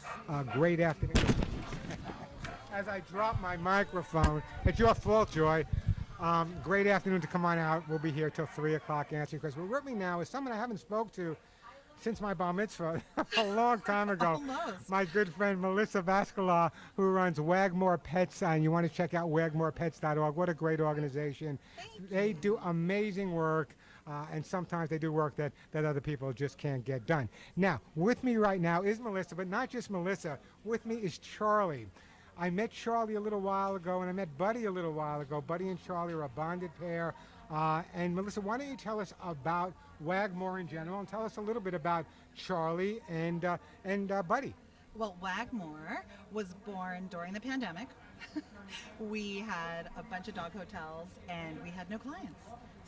Great afternoon. As I drop my microphone, it's your fault, Joy. Great afternoon to come on out. We'll be here till 3 o'clock answering questions. We're with me now is someone I haven't spoke to since my bar mitzvah a long time ago. Almost. My good friend Melissa Vascala, who runs Wagmore Pets, and you want to check out wagmorepets.org. What a great organization. They do amazing work, and sometimes they do work that other people just can't get done. Now, with me right now is Melissa, but not just Melissa. With me is Charlie. I met Charlie a little while ago, and I met Buddy a little while ago. Buddy and Charlie are a bonded pair. And Melissa, why don't you tell us about Wagmore in general, and tell us a little bit about Charlie and Buddy. Well, Wagmore was born during the pandemic. We had a bunch of dog hotels, and we had no clients.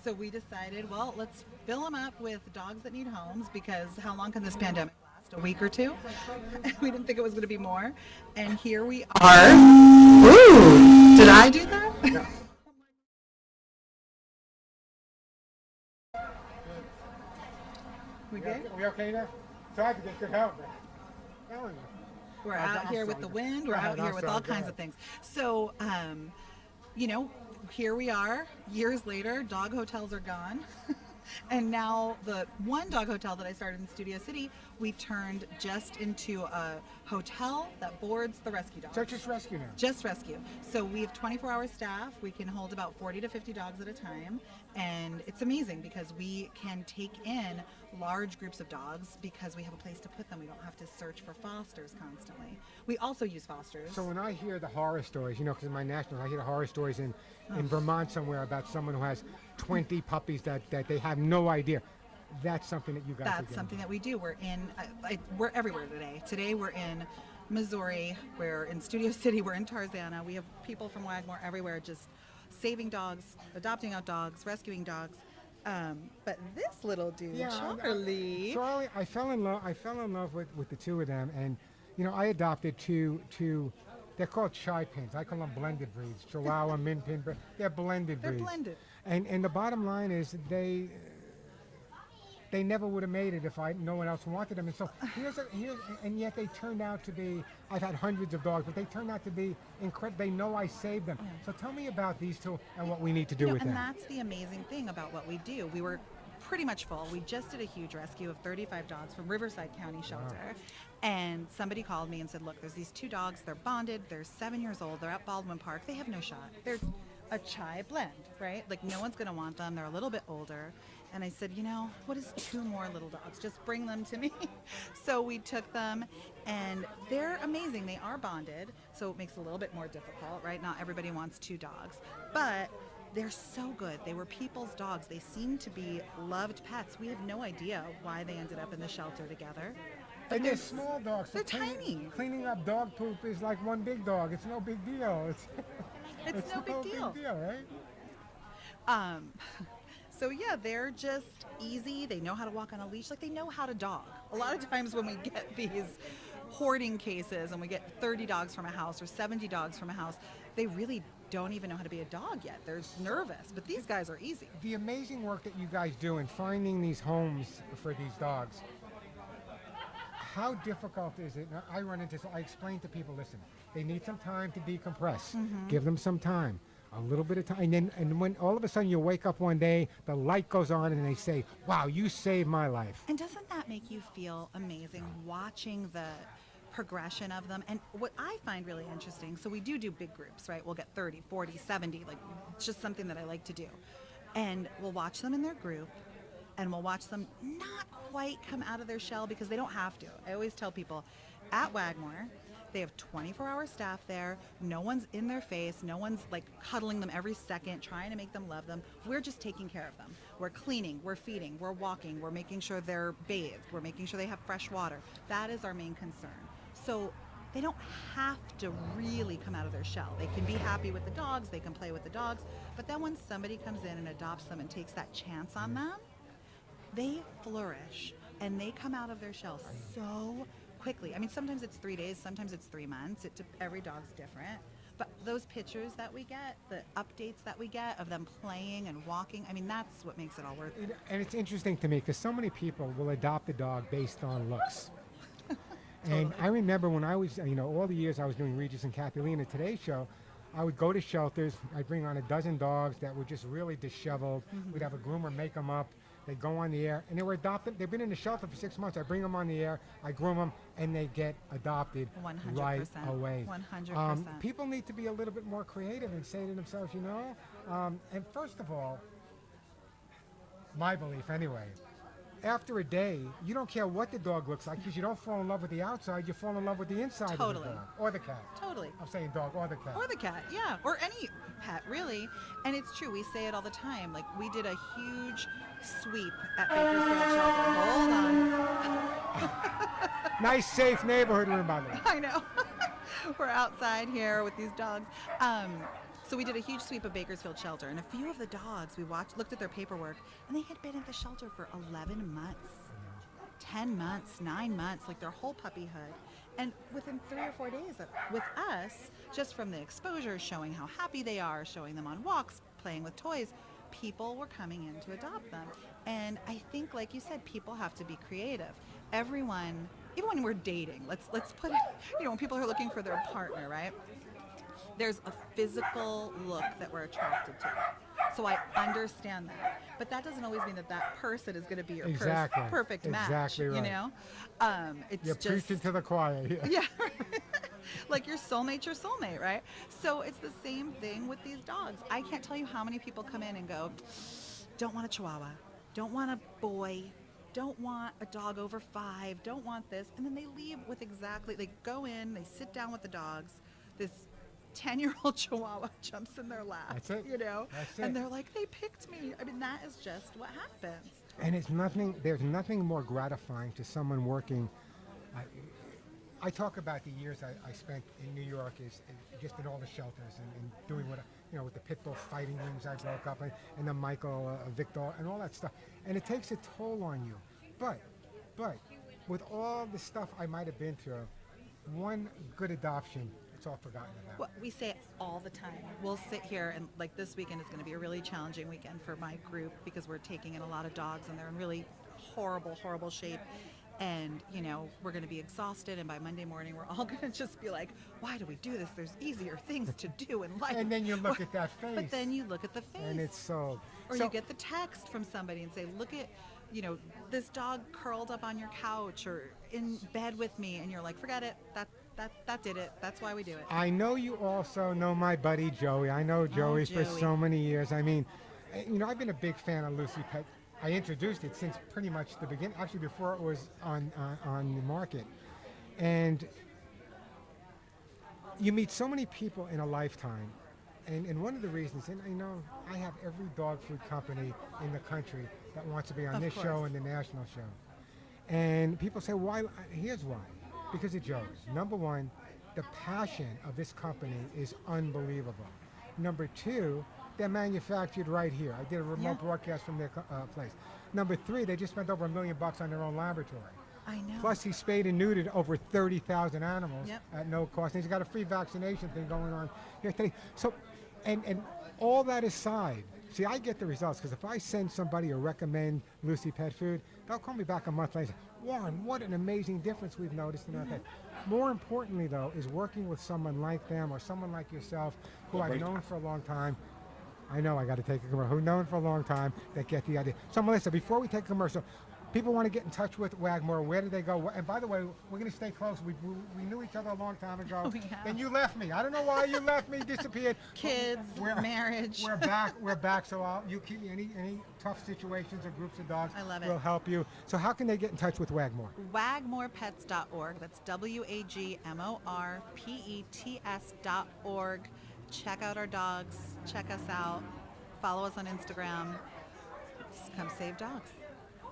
So we decided, well, let's fill them up with dogs that need homes, because how long can this pandemic last? A week or two? We didn't think it was going to be more. And here we are. Ooh, did I do that? No. We good? We okay now? So I have to get good help. We're out here with the wind. We're out here with all kinds of things. So, you know, here we are. Years later, dog hotels are gone. And now the one dog hotel that I started in Studio City, we turned just into a hotel that boards the rescue dogs. So just rescue now? Just rescue. So we have 24-hour staff. We can hold about 40 to 50 dogs at a time. And it's amazing because we can take in large groups of dogs because we have a place to put them. We don't have to search for fosters constantly. We also use fosters. So when I hear the horror stories, you know, because in my national, I hear the horror stories in Vermont somewhere about someone who has 20 puppies that they have no idea. That's something that you guys That's something that we do. We're we're everywhere today. Today we're in Missouri, we're in Studio City, we're in Tarzana. We have people from Wagmore everywhere just saving dogs, adopting out dogs, rescuing dogs. But this little dude, Charlie. Charlie, I fell in love with the two of them, and you know, I adopted two. They're called Chi Pins. I call them blended breeds. Chihuahua, Min Pin. They're blended breeds. They're blended. And the bottom line is they never would have made it if no one else wanted them. And so and yet they turned out to be. I've had hundreds of dogs, but they turned out to be incredible. They know I saved them. Yeah. So tell me about these two and what we need to do with them. And that's the amazing thing about what we do. We were pretty much full. We just did a huge rescue of 35 dogs from Riverside County Shelter. Wow. And somebody called me and said, look, there's these two dogs. They're bonded. They're 7 years old. They're at Baldwin Park. They have no shot. They're a Chi blend, right? Like, no one's going to want them. They're a little bit older. And I said, you know, what is two more little dogs? Just bring them to me. So we took them, and they're amazing. They are bonded, so it makes it a little bit more difficult, right? Not everybody wants two dogs. But they're so good. They were people's dogs. They seem to be loved pets. We have no idea why they ended up in the shelter together. But they're small dogs. So they're tiny. Cleaning up dog poop is like one big dog. It's no big deal. It's no big deal. Big deal, right? So yeah, they're just easy. They know how to walk on a leash. Like, they know how to dog. A lot of times when we get these hoarding cases and we get 30 dogs from a house or 70 dogs from a house, they really don't even know how to be a dog yet. They're nervous, but these guys are easy. The amazing work that you guys do in finding these homes for these dogs, how difficult is it? I run into, I explain to people, listen, they need some time to decompress. Mm-hmm. Give them some time, a little bit of time. And when all of a sudden you wake up one day, the light goes on and they say, wow, you saved my life. And doesn't that make you feel amazing watching the progression of them? And what I find really interesting, so we do big groups, right? We'll get 30, 40, 70, like, it's just something that I like to do. And we'll watch them in their group, and we'll watch them not quite come out of their shell, because they don't have to. I always tell people, at Wagmore, they have 24-hour staff there. No one's in their face. No one's like cuddling them every second, trying to make them love them. We're just taking care of them. We're cleaning, we're feeding, we're walking, we're making sure they're bathed, we're making sure they have fresh water. That is our main concern. So they don't have to really come out of their shell. They can be happy with the dogs, they can play with the dogs, but then when somebody comes in and adopts them and takes that chance on them, they flourish and they come out of their shell so quickly. I mean, sometimes it's 3 days, sometimes it's 3 months. Every dog's different. But those pictures that we get, the updates that we get of them playing and walking, I mean, that's what makes it all worth it. And it's interesting to me because so many people will adopt a dog based on looks. Totally. And I remember when I was, all the years I was doing Regis and Kathy Lee in the Today Show, I would go to shelters, I'd bring on a dozen dogs that were just really disheveled. Mm-hmm. We'd have a groomer make them up. They go on the air, and they were adopted. They've been in the shelter for 6 months. I bring them on the air, I groom them, and they get adopted 100%, right away. 100%. People need to be a little bit more creative and say to themselves, you know, and first of all, my belief anyway, after a day, you don't care what the dog looks like because you don't fall in love with the outside, you fall in love with the inside of the Totally. dog. Or the cat. Totally. I'm saying dog or the cat. Or the cat, yeah. Or any pet, really. And it's true, we say it all the time. Like, we did a huge sweep at Bakersfield Shelter. Hold on. Nice, safe neighborhood room, by the way. I know. We're outside here with these dogs. So we did a huge sweep of Bakersfield Shelter, and a few of the dogs, we looked at their paperwork, and they had been at the shelter for 11 months, 10 months, 9 months, like their whole puppyhood. And within 3 or 4 days with us, just from the exposure, showing how happy they are, showing them on walks, playing with toys, people were coming in to adopt them. And I think, like you said, people have to be creative. Everyone, even when we're dating, let's put it, when people are looking for their partner, right? There's a physical look that we're attracted to. So I understand that. But that doesn't always mean that person is going to be your perfect match. Exactly right. You know? It's You're just preaching to the choir. yeah. Like your soulmate, right? So it's the same thing with these dogs. I can't tell you how many people come in and go, don't want a Chihuahua, don't want a boy, don't want a dog over 5, don't want this. And then they leave with they go in, they sit down with the dogs, this 10-year-old Chihuahua jumps in their lap, That's it. That's it. and they're like, they picked me. I mean, that is just what happens. And there's nothing more gratifying to someone working. I talk about the years I spent in New York is just in all the shelters and doing what, with the pit bull fighting rings I broke up and the Michael Victor and all that stuff. And it takes a toll on you. But with all the stuff I might have been through, one good adoption, it's all forgotten about. Well, we say it all the time. We'll sit here and like this weekend is going to be a really challenging weekend for my group because we're taking in a lot of dogs and they're in really horrible shape. And, we're going to be exhausted. And by Monday morning, we're all going to just be like, why do we do this? There's easier things to do in life. And then you look at that face. But then you look at the face. And it's so... Or you get the text from somebody and say, look at, this dog curled up on your couch or in bed with me. And you're like, forget it. That did it. That's why we do it. I know you also know my buddy Joey. I know Joey for so many years. I mean, I've been a big fan of Lucy Pet. I introduced it since pretty much the beginning, actually before it was on the market. And you meet so many people in a lifetime. And one of the reasons, and I have every dog food company in the country that wants to be on this show and the national show. And people say, why? Here's why. Because of Joe's. Number one, the passion of this company is unbelievable. Number two, they're manufactured right here. I did a remote broadcast from their place. Number three, they just spent over $1 million on their own laboratory. I know. Plus, he spayed and neutered over 30,000 animals at no cost. And he's got a free vaccination thing going on here today. So, and all that aside, see, I get the results because if I send somebody or recommend Lucy Pet Food, they'll call me back a month later. Warren, what an amazing difference we've noticed in our pet. More importantly, though, is working with someone like them or someone like yourself who I've known for a long time. I know I got to take a commercial. Who've known for a long time that get the idea. So, Melissa, before we take a commercial, people want to get in touch with Wagmore. Where do they go? And by the way, we're going to stay close. We knew each other a long time ago. Then you left me. I don't know why you left me, disappeared. Kids, marriage. We're back. We're back. So you keep me any tough situations or groups of dogs. I love it. We'll help you. So how can they get in touch with Wagmore? Wagmorepets.org. That's WAGMORPETS.org. Check out our dogs. Check us out. Follow us on Instagram. Just come save dogs.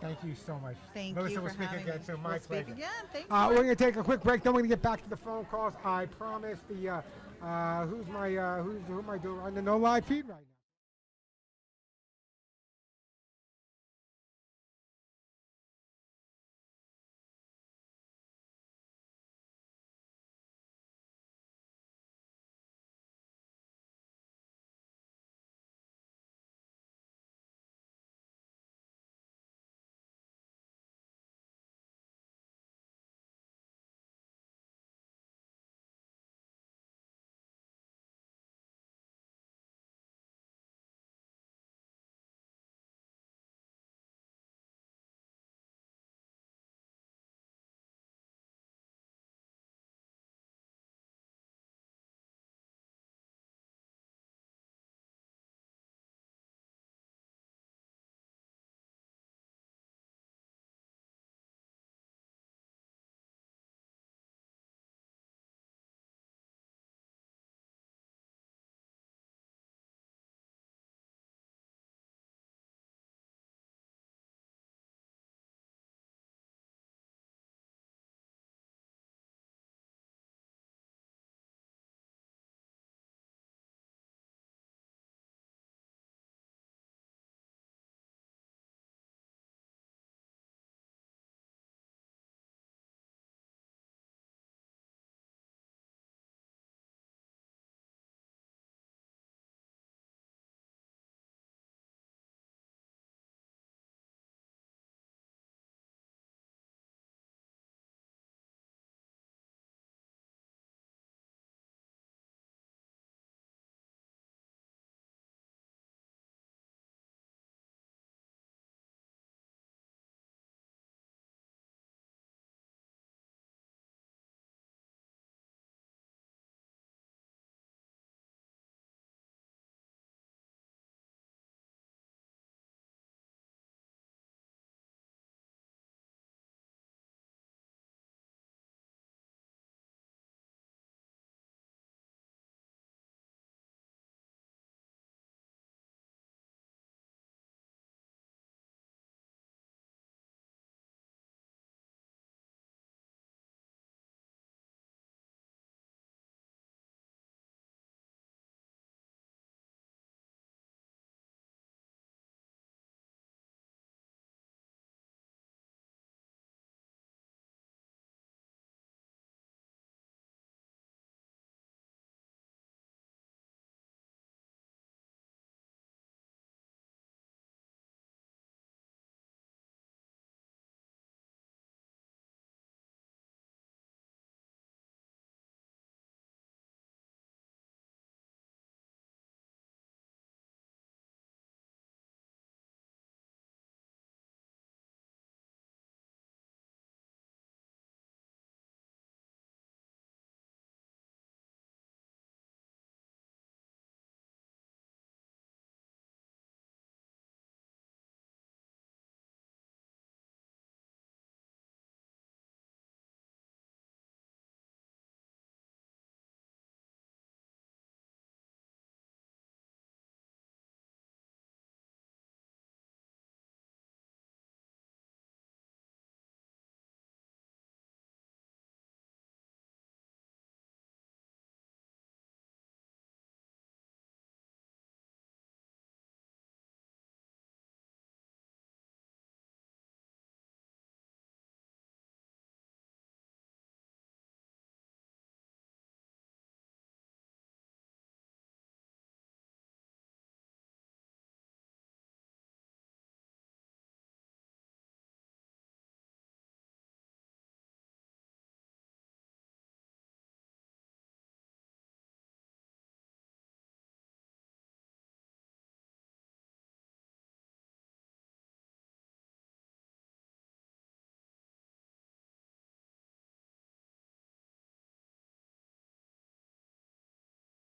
Thank you so much. Thank Melissa, you we'll for speak having again me. soon. My We'll pleasure. speak again. Thanks. We're going to take a quick break. Then we're going to get back to the phone calls. I promise. Who am I doing on the No Live feed right now?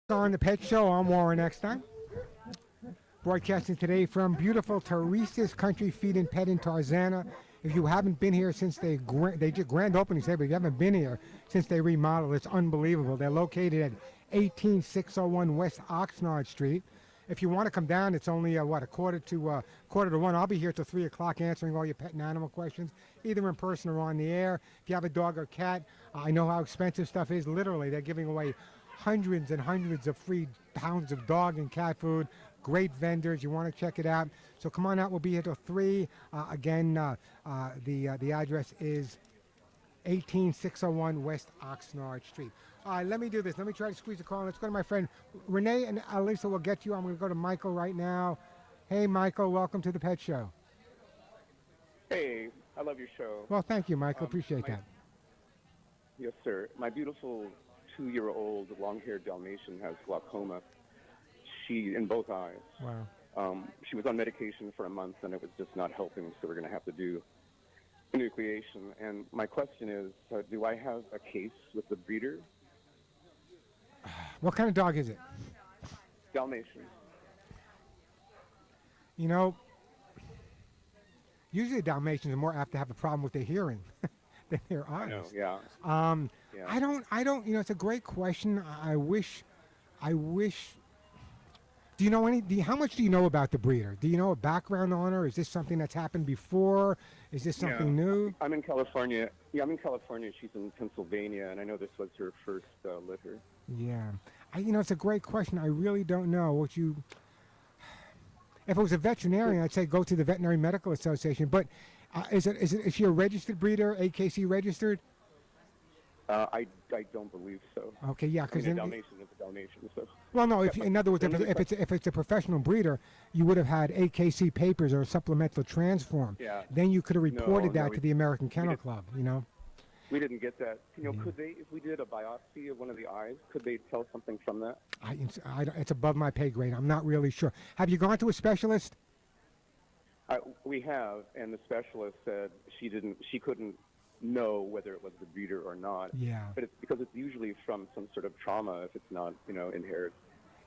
On the Pet Show, I'm Warren Eckstein. Broadcasting today from beautiful Teresa's Country Feed and Pet in Tarzana. If you haven't been here since they did grand opening today, but if you haven't been here since they remodeled, it's unbelievable. They're located at 18601 West Oxnard Street. If you want to come down, it's only a quarter to one. I'll be here till 3 o'clock answering all your pet and animal questions, either in person or on the air. If you have a dog or cat, I know how expensive stuff is. Literally, they're giving away hundreds and hundreds of free pounds of dog and cat food. Great vendors. You want to check it out. So come on out. We'll be here till 3. Again, the address is 18601 West Oxnard Street. All right, let me do this. Let me try to squeeze a call. Let's go to my friend Renee and Alisa will get you. I'm going to go to Michael right now. Hey, Michael, welcome to the Pet Show. Hey, I love your show. Well, thank you, Michael. Appreciate that. Yes, sir. My beautiful 2-year-old long-haired Dalmatian has glaucoma. She in both eyes. Wow. She was on medication for a month, and it was just not helping, so we're going to have to do enucleation. And my question is, do I have a case with the breeder? What kind of dog is it? Dalmatian. You know, usually Dalmatians are more apt to have a problem with their hearing than their eyes. I know, yeah. Yeah. I don't, you know, it's a great question. I wish, do you know how much do you know about the breeder? Do you know a background on her? Is this something that's happened before? Is this something new? I'm in California. Yeah, I'm in California. She's in Pennsylvania, and I know this was her first litter. Yeah. You know, it's a great question. I really don't know if it was a veterinarian, I'd say go to the Veterinary Medical Association. But is she a registered breeder, AKC registered? I don't believe so. Okay, yeah, because a Dalmatian is a Dalmatian. So. Well, no. In other words, if it's a professional breeder, you would have had AKC papers or a supplemental transform. Yeah. Then you could have reported that to the American Kennel Club. You know. We didn't get that. You know, could they, if we did a biopsy of one of the eyes, could they tell something from that? It's above my pay grade. I'm not really sure. Have you gone to a specialist? We have, and the specialist said she couldn't know whether it was the breeder or not. Yeah. But it's because it's usually from some sort of trauma if it's not, inherited.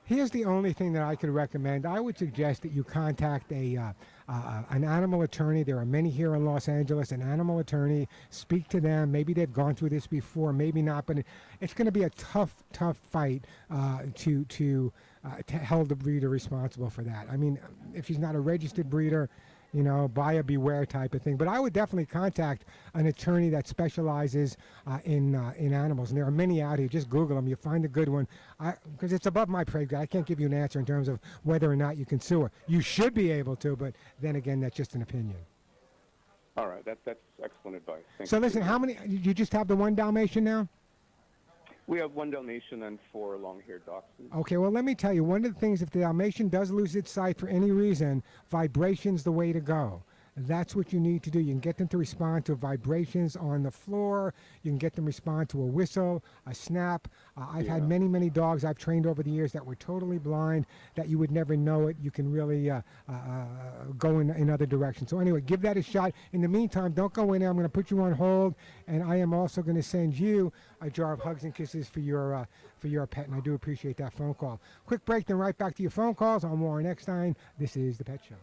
Here's the only thing that I could recommend. I would suggest that you contact an animal attorney. There are many here in Los Angeles. An animal attorney. Speak to them. Maybe they've gone through this before. Maybe not. But it's going to be a tough fight to hold the breeder responsible for that. I mean, if she's not a registered breeder, buyer beware type of thing. But I would definitely contact an attorney that specializes in animals. And there are many out here. Just Google them. You'll find a good one. Because it's above my pay grade. I can't give you an answer in terms of whether or not you can sue her. You should be able to, but then again, that's just an opinion. All right. That's excellent advice. Thank so you. Listen, how many? You just have the one Dalmatian now? We have one Dalmatian and 4 long-haired dachshunds. Okay, well, let me tell you, one of the things, if the Dalmatian does lose its sight for any reason, vibration's the way to go. That's what you need to do. You can get them to respond to vibrations on the floor. You can get them to respond to a whistle, a snap. I've had many, many dogs I've trained over the years that were totally blind, that you would never know it. You can really go in other directions. So anyway, give that a shot. In the meantime, don't go in there. I'm going to put you on hold, and I am also going to send you a jar of hugs and kisses for your pet, and I do appreciate that phone call. Quick break, then right back to your phone calls. I'm Warren Eckstein. This is The Pet Show.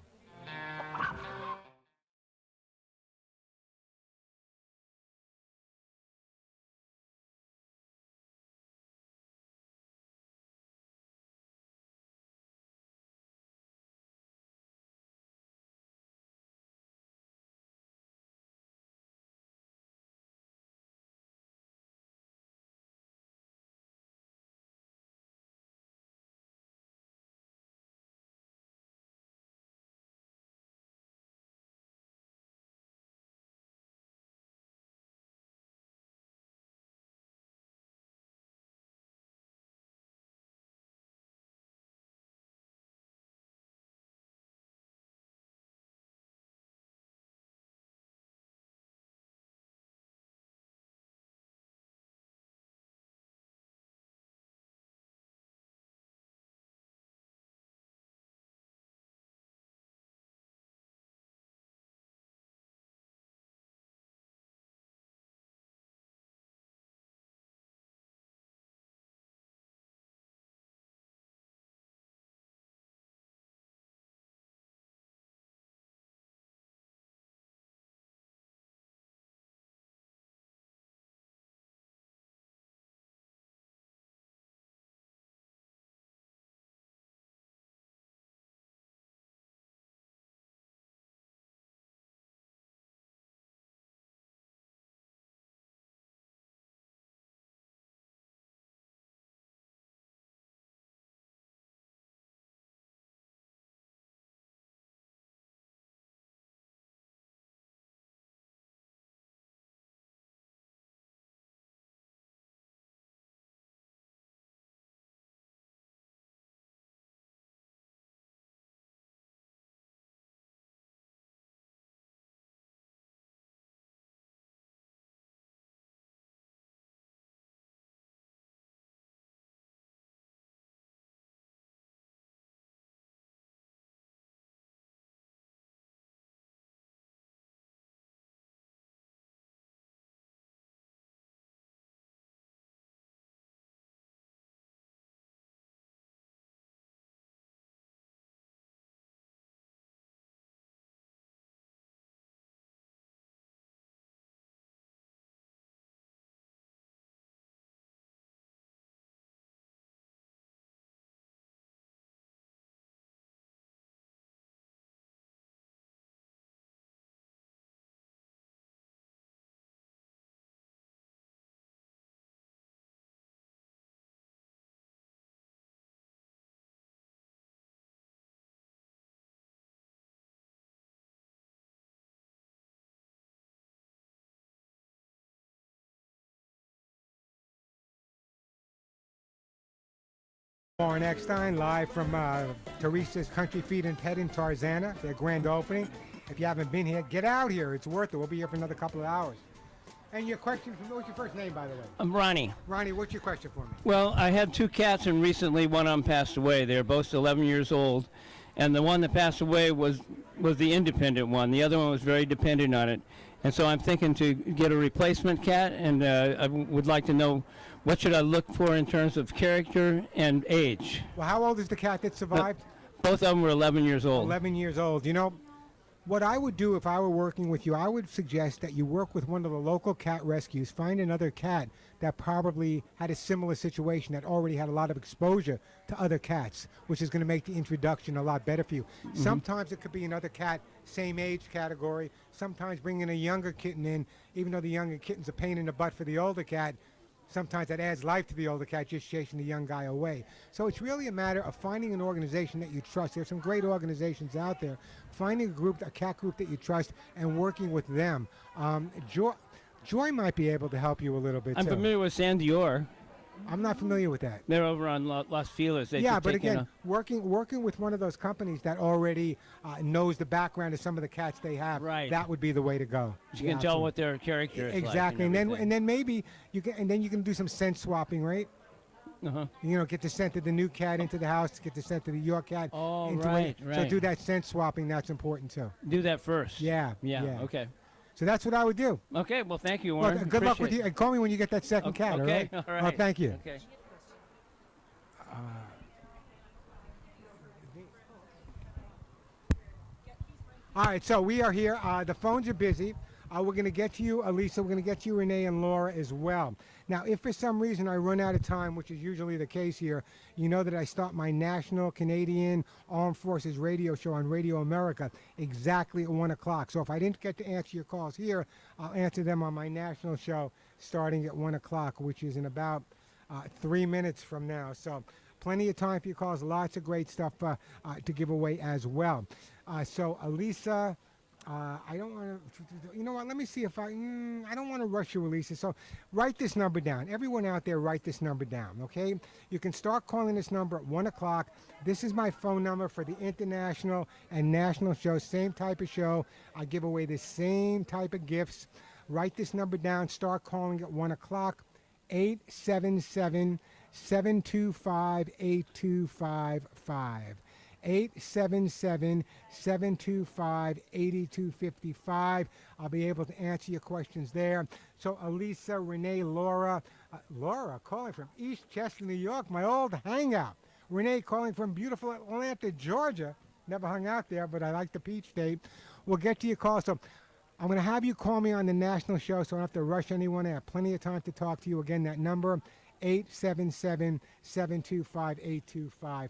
Warren Eckstein, live from Teresa's Country Feed and Pet in Tarzana, their grand opening. If you haven't been here, get out here. It's worth it. We'll be here for another couple of hours. And your question, what's your first name, by the way? I'm Ronnie. Ronnie, what's your question for me? Well, I had 2 cats, and recently one of them passed away. They're both 11 years old. And the one that passed away was the independent one. The other one was very dependent on it. And so I'm thinking to get a replacement cat, and I would like to know what should I look for in terms of character and age. Well, how old is the cat that survived? Both of them were 11 years old. 11 years old. You know, what I would do if I were working with you, I would suggest that you work with one of the local cat rescues, find another cat that probably had a similar situation, that already had a lot of exposure to other cats, which is going to make the introduction a lot better for you. Mm-hmm. Sometimes it could be another cat, same age category. Sometimes bringing a younger kitten in, even though the younger kitten's a pain in the butt for the older cat, sometimes that adds life to the older cat, just chasing the young guy away. So it's really a matter of finding an organization that you trust. There's some great organizations out there. Finding a cat group that you trust, and working with them. Joy might be able to help you a little bit, I'm too. familiar with San Dior. I'm not familiar with that. They're over on Los Feliz. They Yeah, could but take, again, working with one of those companies that already knows the background of some of the cats they have, Right. that would be the way to go. you Yeah, can tell absolutely. what their character is Exactly, like. and then maybe you can do some scent swapping, right? Uh-huh. You know, get the scent of the new cat into the house, get the scent of your cat Oh, into right, it. right. So do that scent swapping. That's important too. Do that first. Yeah. Yeah. Okay. So that's what I would do. Okay. Well, thank you, Well, Warren. good luck with Appreciate you, and call me when you get that second it. cat. Okay. All All right. right. Thank you. Okay. All right, so we are here. The phones are busy. We're going to get to you, Elisa. We're going to get to you, Renee, and Laura as well. Now, if for some reason I run out of time, which is usually the case here, you know that I start my national Canadian Armed Forces radio show on Radio America exactly at 1 o'clock. So if I didn't get to answer your calls here, I'll answer them on my national show starting at 1 o'clock, which is in about 3 minutes from now. So plenty of time for your calls. Lots of great stuff to give away as well. So, Elisa, I don't want to, you know what, let me see if I don't want to rush you, Elisa. So write this number down. Everyone out there, write this number down, okay? You can start calling this number at 1 o'clock. This is my phone number for the international and national shows. Same type of show. I give away the same type of gifts. Write this number down. Start calling at 1 o'clock. 877-725-8255. 877-725-8255. I'll be able to answer your questions there. So Elisa, Renee, Laura. Laura calling from East Chester, New York, my old hangout. Renee calling from beautiful Atlanta, Georgia. Never hung out there, but I like the Peach State. We'll get to your call. So I'm going to have you call me on the national show, so I don't have to rush anyone. I have plenty of time to talk to you. Again, that number, 877-725-8255.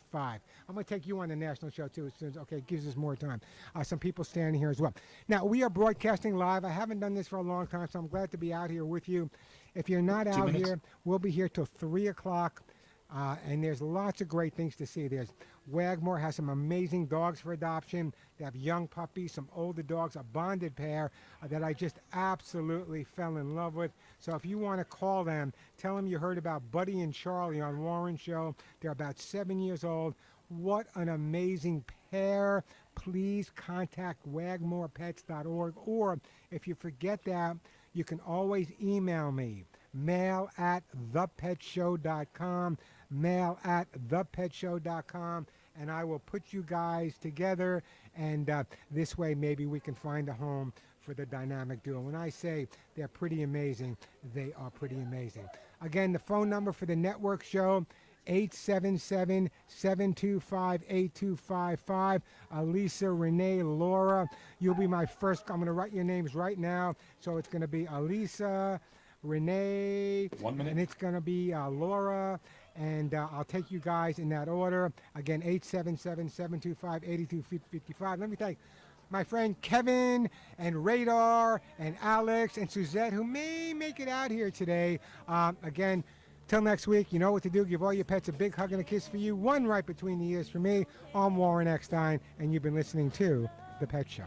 I'm going to take you on the national show, too, as soon as, okay, it gives us more time. Some people standing here as well. Now, we are broadcasting live. I haven't done this for a long time, so I'm glad to be out here with you. If you're not 2 out minutes. here, we'll be here till 3 o'clock. And there's lots of great things to see. There's Wagmore has some amazing dogs for adoption. They have young puppies, some older dogs, a bonded pair that I just absolutely fell in love with. So if you want to call them, tell them you heard about Buddy and Charlie on Warren's show. They're about 7 years old. What an amazing pair. Please contact wagmorepets.org. Or if you forget that, you can always email me. mail@thepetshow.com, mail@thepetshow.com, and I will put you guys together, and this way maybe we can find a home for the dynamic duo. When I say they're pretty amazing, they are pretty amazing. Again, the phone number for the network show, 877-725-8255. Elisa, Renee, Laura, you'll be my first. I'm going to write your names right now. So it's going to be Elisa, Renee, 1 minute. and it's going to be Laura, and I'll take you guys in that order. Again, 877-725-8255. Let me thank my friend Kevin and Radar and Alex and Suzette, who may make it out here today. Again, till next week, you know what to do. Give all your pets a big hug and a kiss for you. One right between the ears for me. I'm Warren Eckstein, and you've been listening to The Pet Show.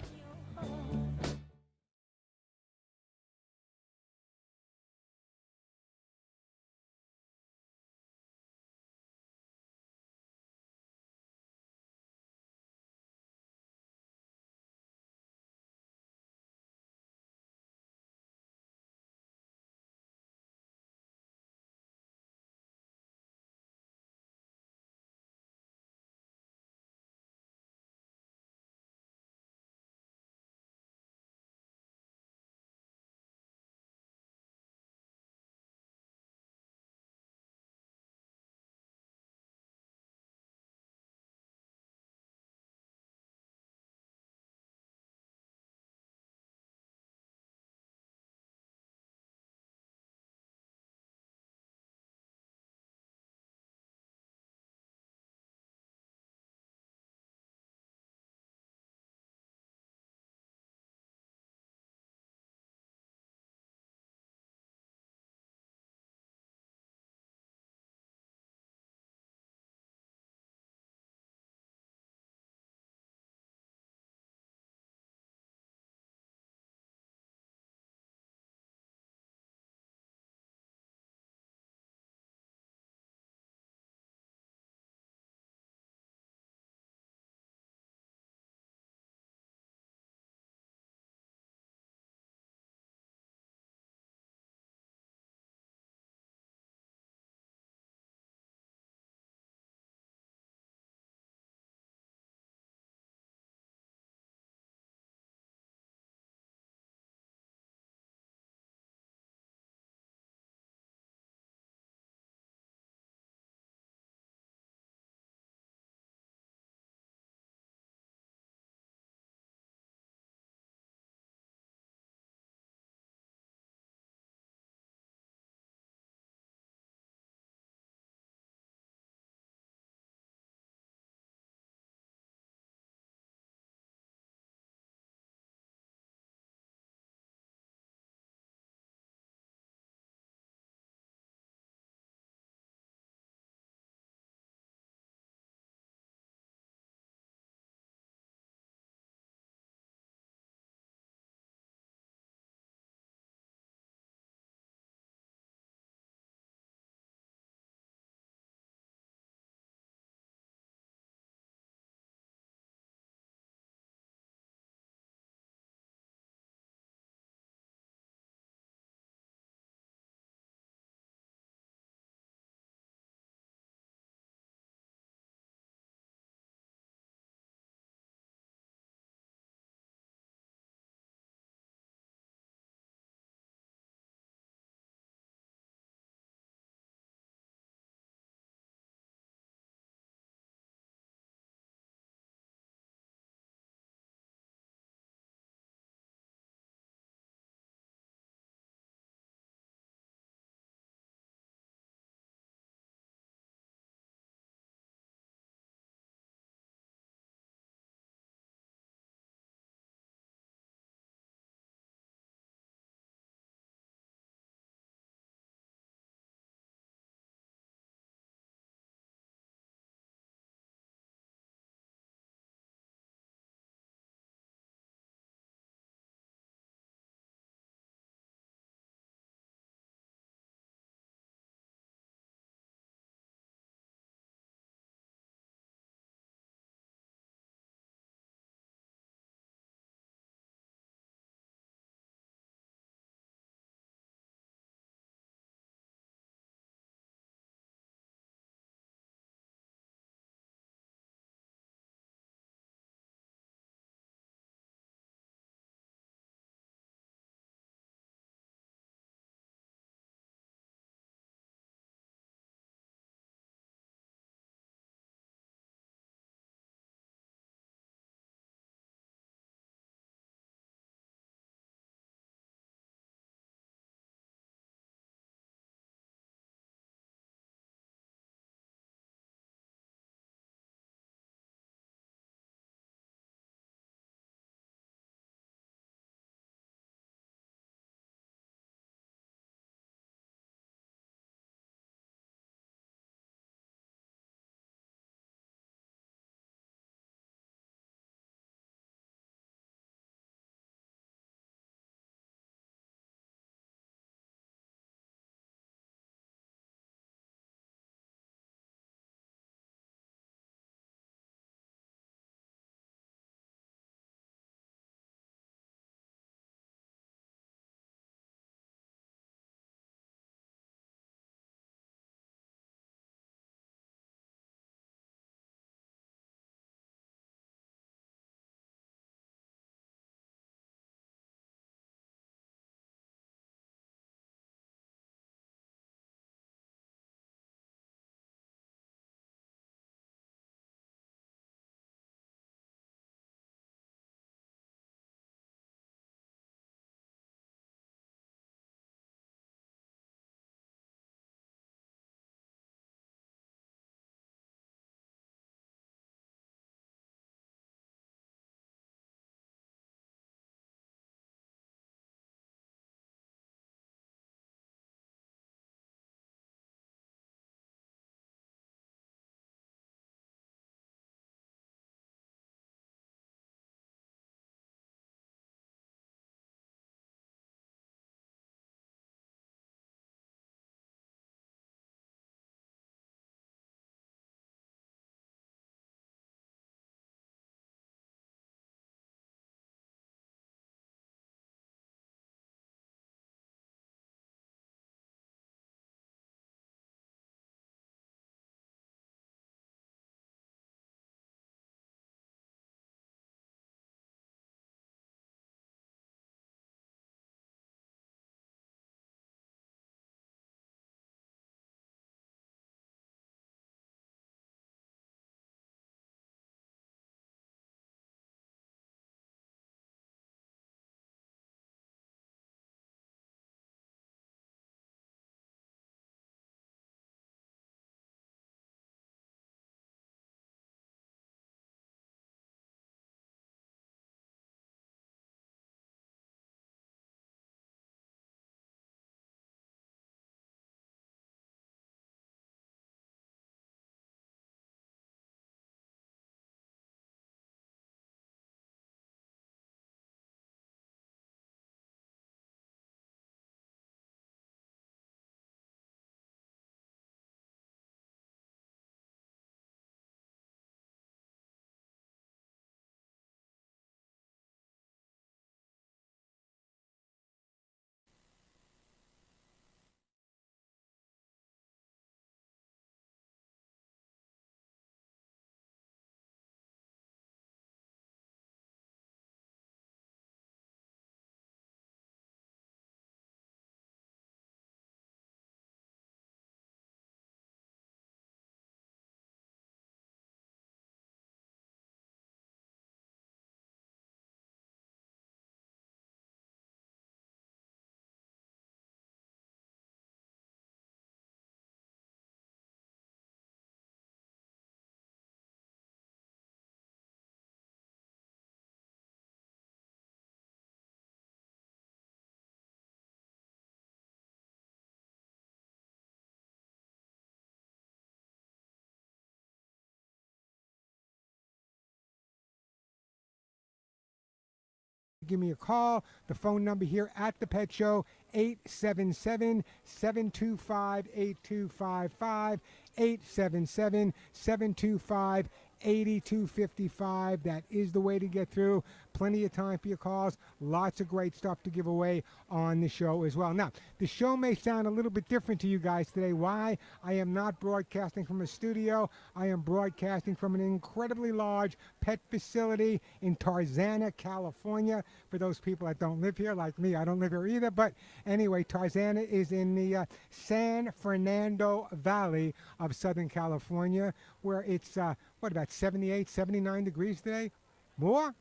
give me a call. The phone number here at the Pet Show, 877-725-8255, 877-725-8255. That is the way to get through. Plenty of time for your calls. Lots of great stuff to give away on the show as well. Now, the show may sound a little bit different to you guys today. Why? I am not broadcasting from a studio. I am broadcasting from an incredibly large pet facility in Tarzana, California. For those people that don't live here, like me, I don't live here either. But anyway, Tarzana is in the San Fernando Valley of Southern California, where it's, about 78, 79 degrees today? More?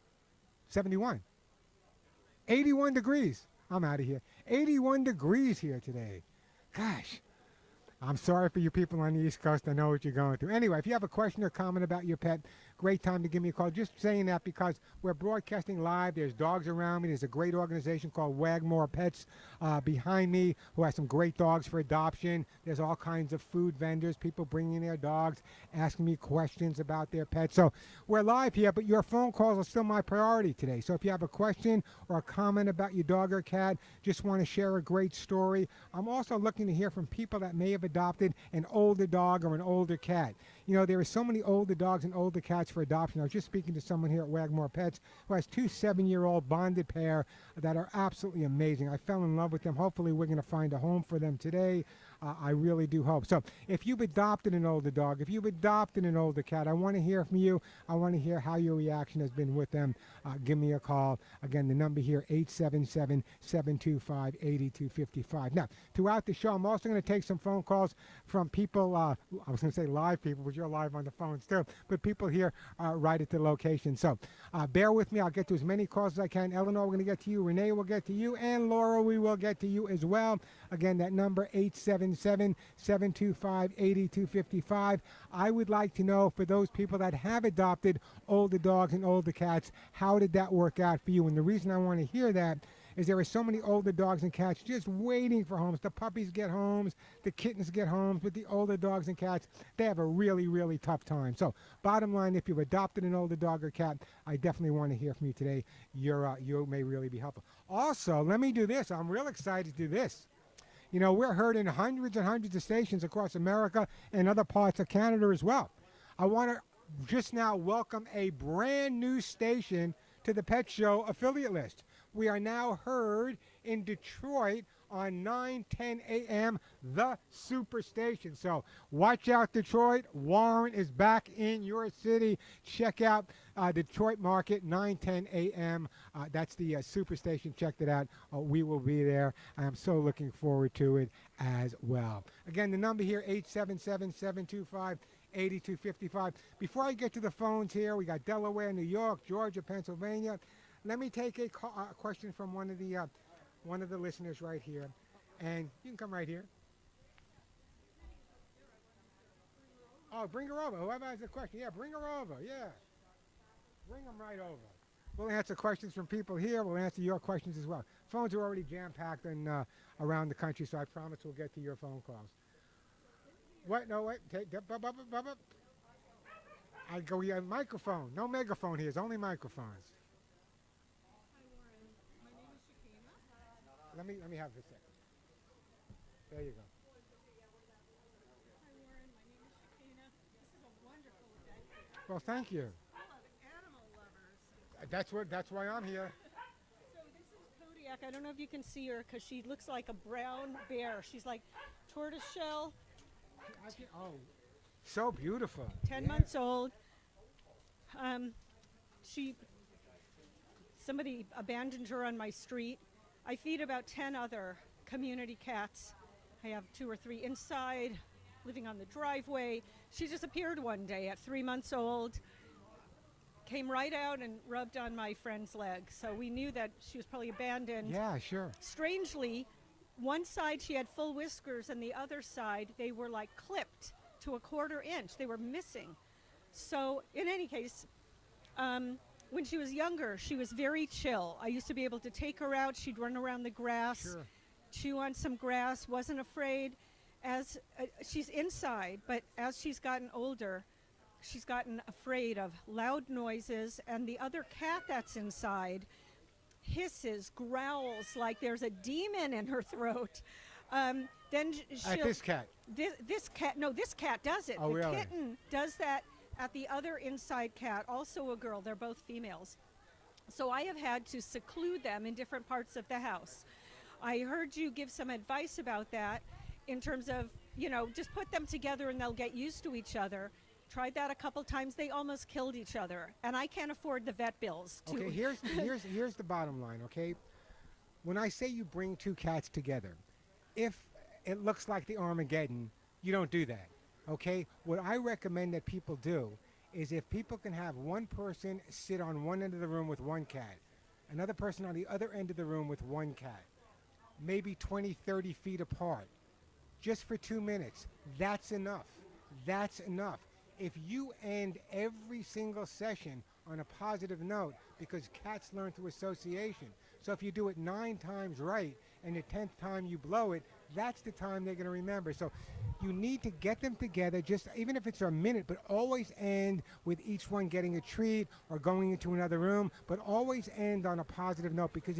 71. 81 degrees. I'm out of here. 81 degrees here today. Gosh. I'm sorry for you people on the East Coast. I know what you're going through. Anyway, if you have a question or comment about your pet, great time to give me a call. Just saying that because we're broadcasting live. There's dogs around me. There's a great organization called Wagmore Pets behind me who has some great dogs for adoption. There's all kinds of food vendors, people bringing their dogs, asking me questions about their pets. So we're live here, but your phone calls are still my priority today. So if you have a question or a comment about your dog or cat, just want to share a great story. I'm also looking to hear from people that may have adopted an older dog or an older cat. You know, there are so many older dogs and older cats for adoption. I was just speaking to someone here at Wagmore Pets who has 2 7-year-old bonded pair that are absolutely amazing. I fell in love with them. Hopefully we're going to find a home for them today. I really do hope. So if you've adopted an older dog, if you've adopted an older cat, I want to hear from you. I want to hear how your reaction has been with them. Give me a call. Again, the number here, 877-725-8255. Now, throughout the show, I'm also going to take some phone calls from people, I was going to say live people, but you're live on the phones too, but people here right at the location. So bear with me. I'll get to as many calls as I can. Eleanor, we're going to get to you. Renee will get to you. And Laura, we will get to you as well. Again, that number, 877-725-8255. I would like to know, for those people that have adopted older dogs and older cats, how did that work out for you? And the reason I want to hear that is there are so many older dogs and cats just waiting for homes. The puppies get homes, the kittens get homes, but the older dogs and cats, they have a really, really tough time. So bottom line, if you've adopted an older dog or cat, I definitely want to hear from you today. You may really be helpful. Also, let me do this. I'm real excited to do this. You know, we're heard in hundreds and hundreds of stations across America and other parts of Canada as well. I want to just now welcome a brand new station to the Pet Show affiliate list. We are now heard in Detroit on 9:10 a.m., the Superstation. So watch out, Detroit. Warren is back in your city. Check out Detroit Market, 9:10 a.m. That's the Superstation. Check that out. We will be there. I am so looking forward to it as well. Again, the number here, 877-725-8255. Before I get to the phones here, we got Delaware, New York, Georgia, Pennsylvania. Let me take a question from one of the listeners right here, and you can come right here. Oh, bring her over. Whoever has a question, yeah, bring her over. Yeah, bring them right over. We'll answer questions from people here. We'll answer your questions as well. Phones are already jam-packed and around the country, so I promise we'll get to your phone calls. What? No, wait. I go, yeah, microphone. No megaphone here. It's only microphones. Let me have this second. There you go. Hi, Warren. My name is Shakina. This is a wonderful event. Well, thank you. I love animal lovers. That's why I'm here. So this is Kodiak. I don't know if you can see her because she looks like a brown bear. She's like tortoiseshell. So beautiful. 10 months old. Somebody abandoned her on my street. I feed about 10 other community cats. I have 2 or 3 inside, living on the driveway. She just appeared one day at 3 months old, came right out and rubbed on my friend's leg. So we knew that she was probably abandoned. Yeah, sure. Strangely, one side she had full whiskers and the other side they were like clipped to a 1/4 inch. They were missing. So in any case, when she was younger, she was very chill. I used to be able to take her out. She'd run around the grass, Sure. chew on some grass, wasn't afraid. As she's inside, but as she's gotten older, she's gotten afraid of loud noises. And the other cat that's inside, hisses, growls like there's a demon in her throat. Then At this cat. This cat does it. Oh, the really? kitten does that at the other inside cat, also a girl. They're both females. So I have had to seclude them in different parts of the house. I heard you give some advice about that in terms of, just put them together and they'll get used to each other. Tried that a couple times. They almost killed each other. And I can't afford the vet bills. Okay, here's the bottom line, okay? When I say you bring two cats together, if it looks like the Armageddon, you don't do that, okay? What I recommend that people do is if people can have one person sit on one end of the room with one cat, another person on the other end of the room with one cat, maybe 20, 30 feet apart, just for 2 minutes, that's enough. That's enough. If you end every single session on a positive note, because cats learn through association, so if you do it 9 times right and the 10th time you blow it, that's the time they're going to remember. So you need to get them together, just even if it's a minute, but always end with each one getting a treat or going into another room, but always end on a positive note, because if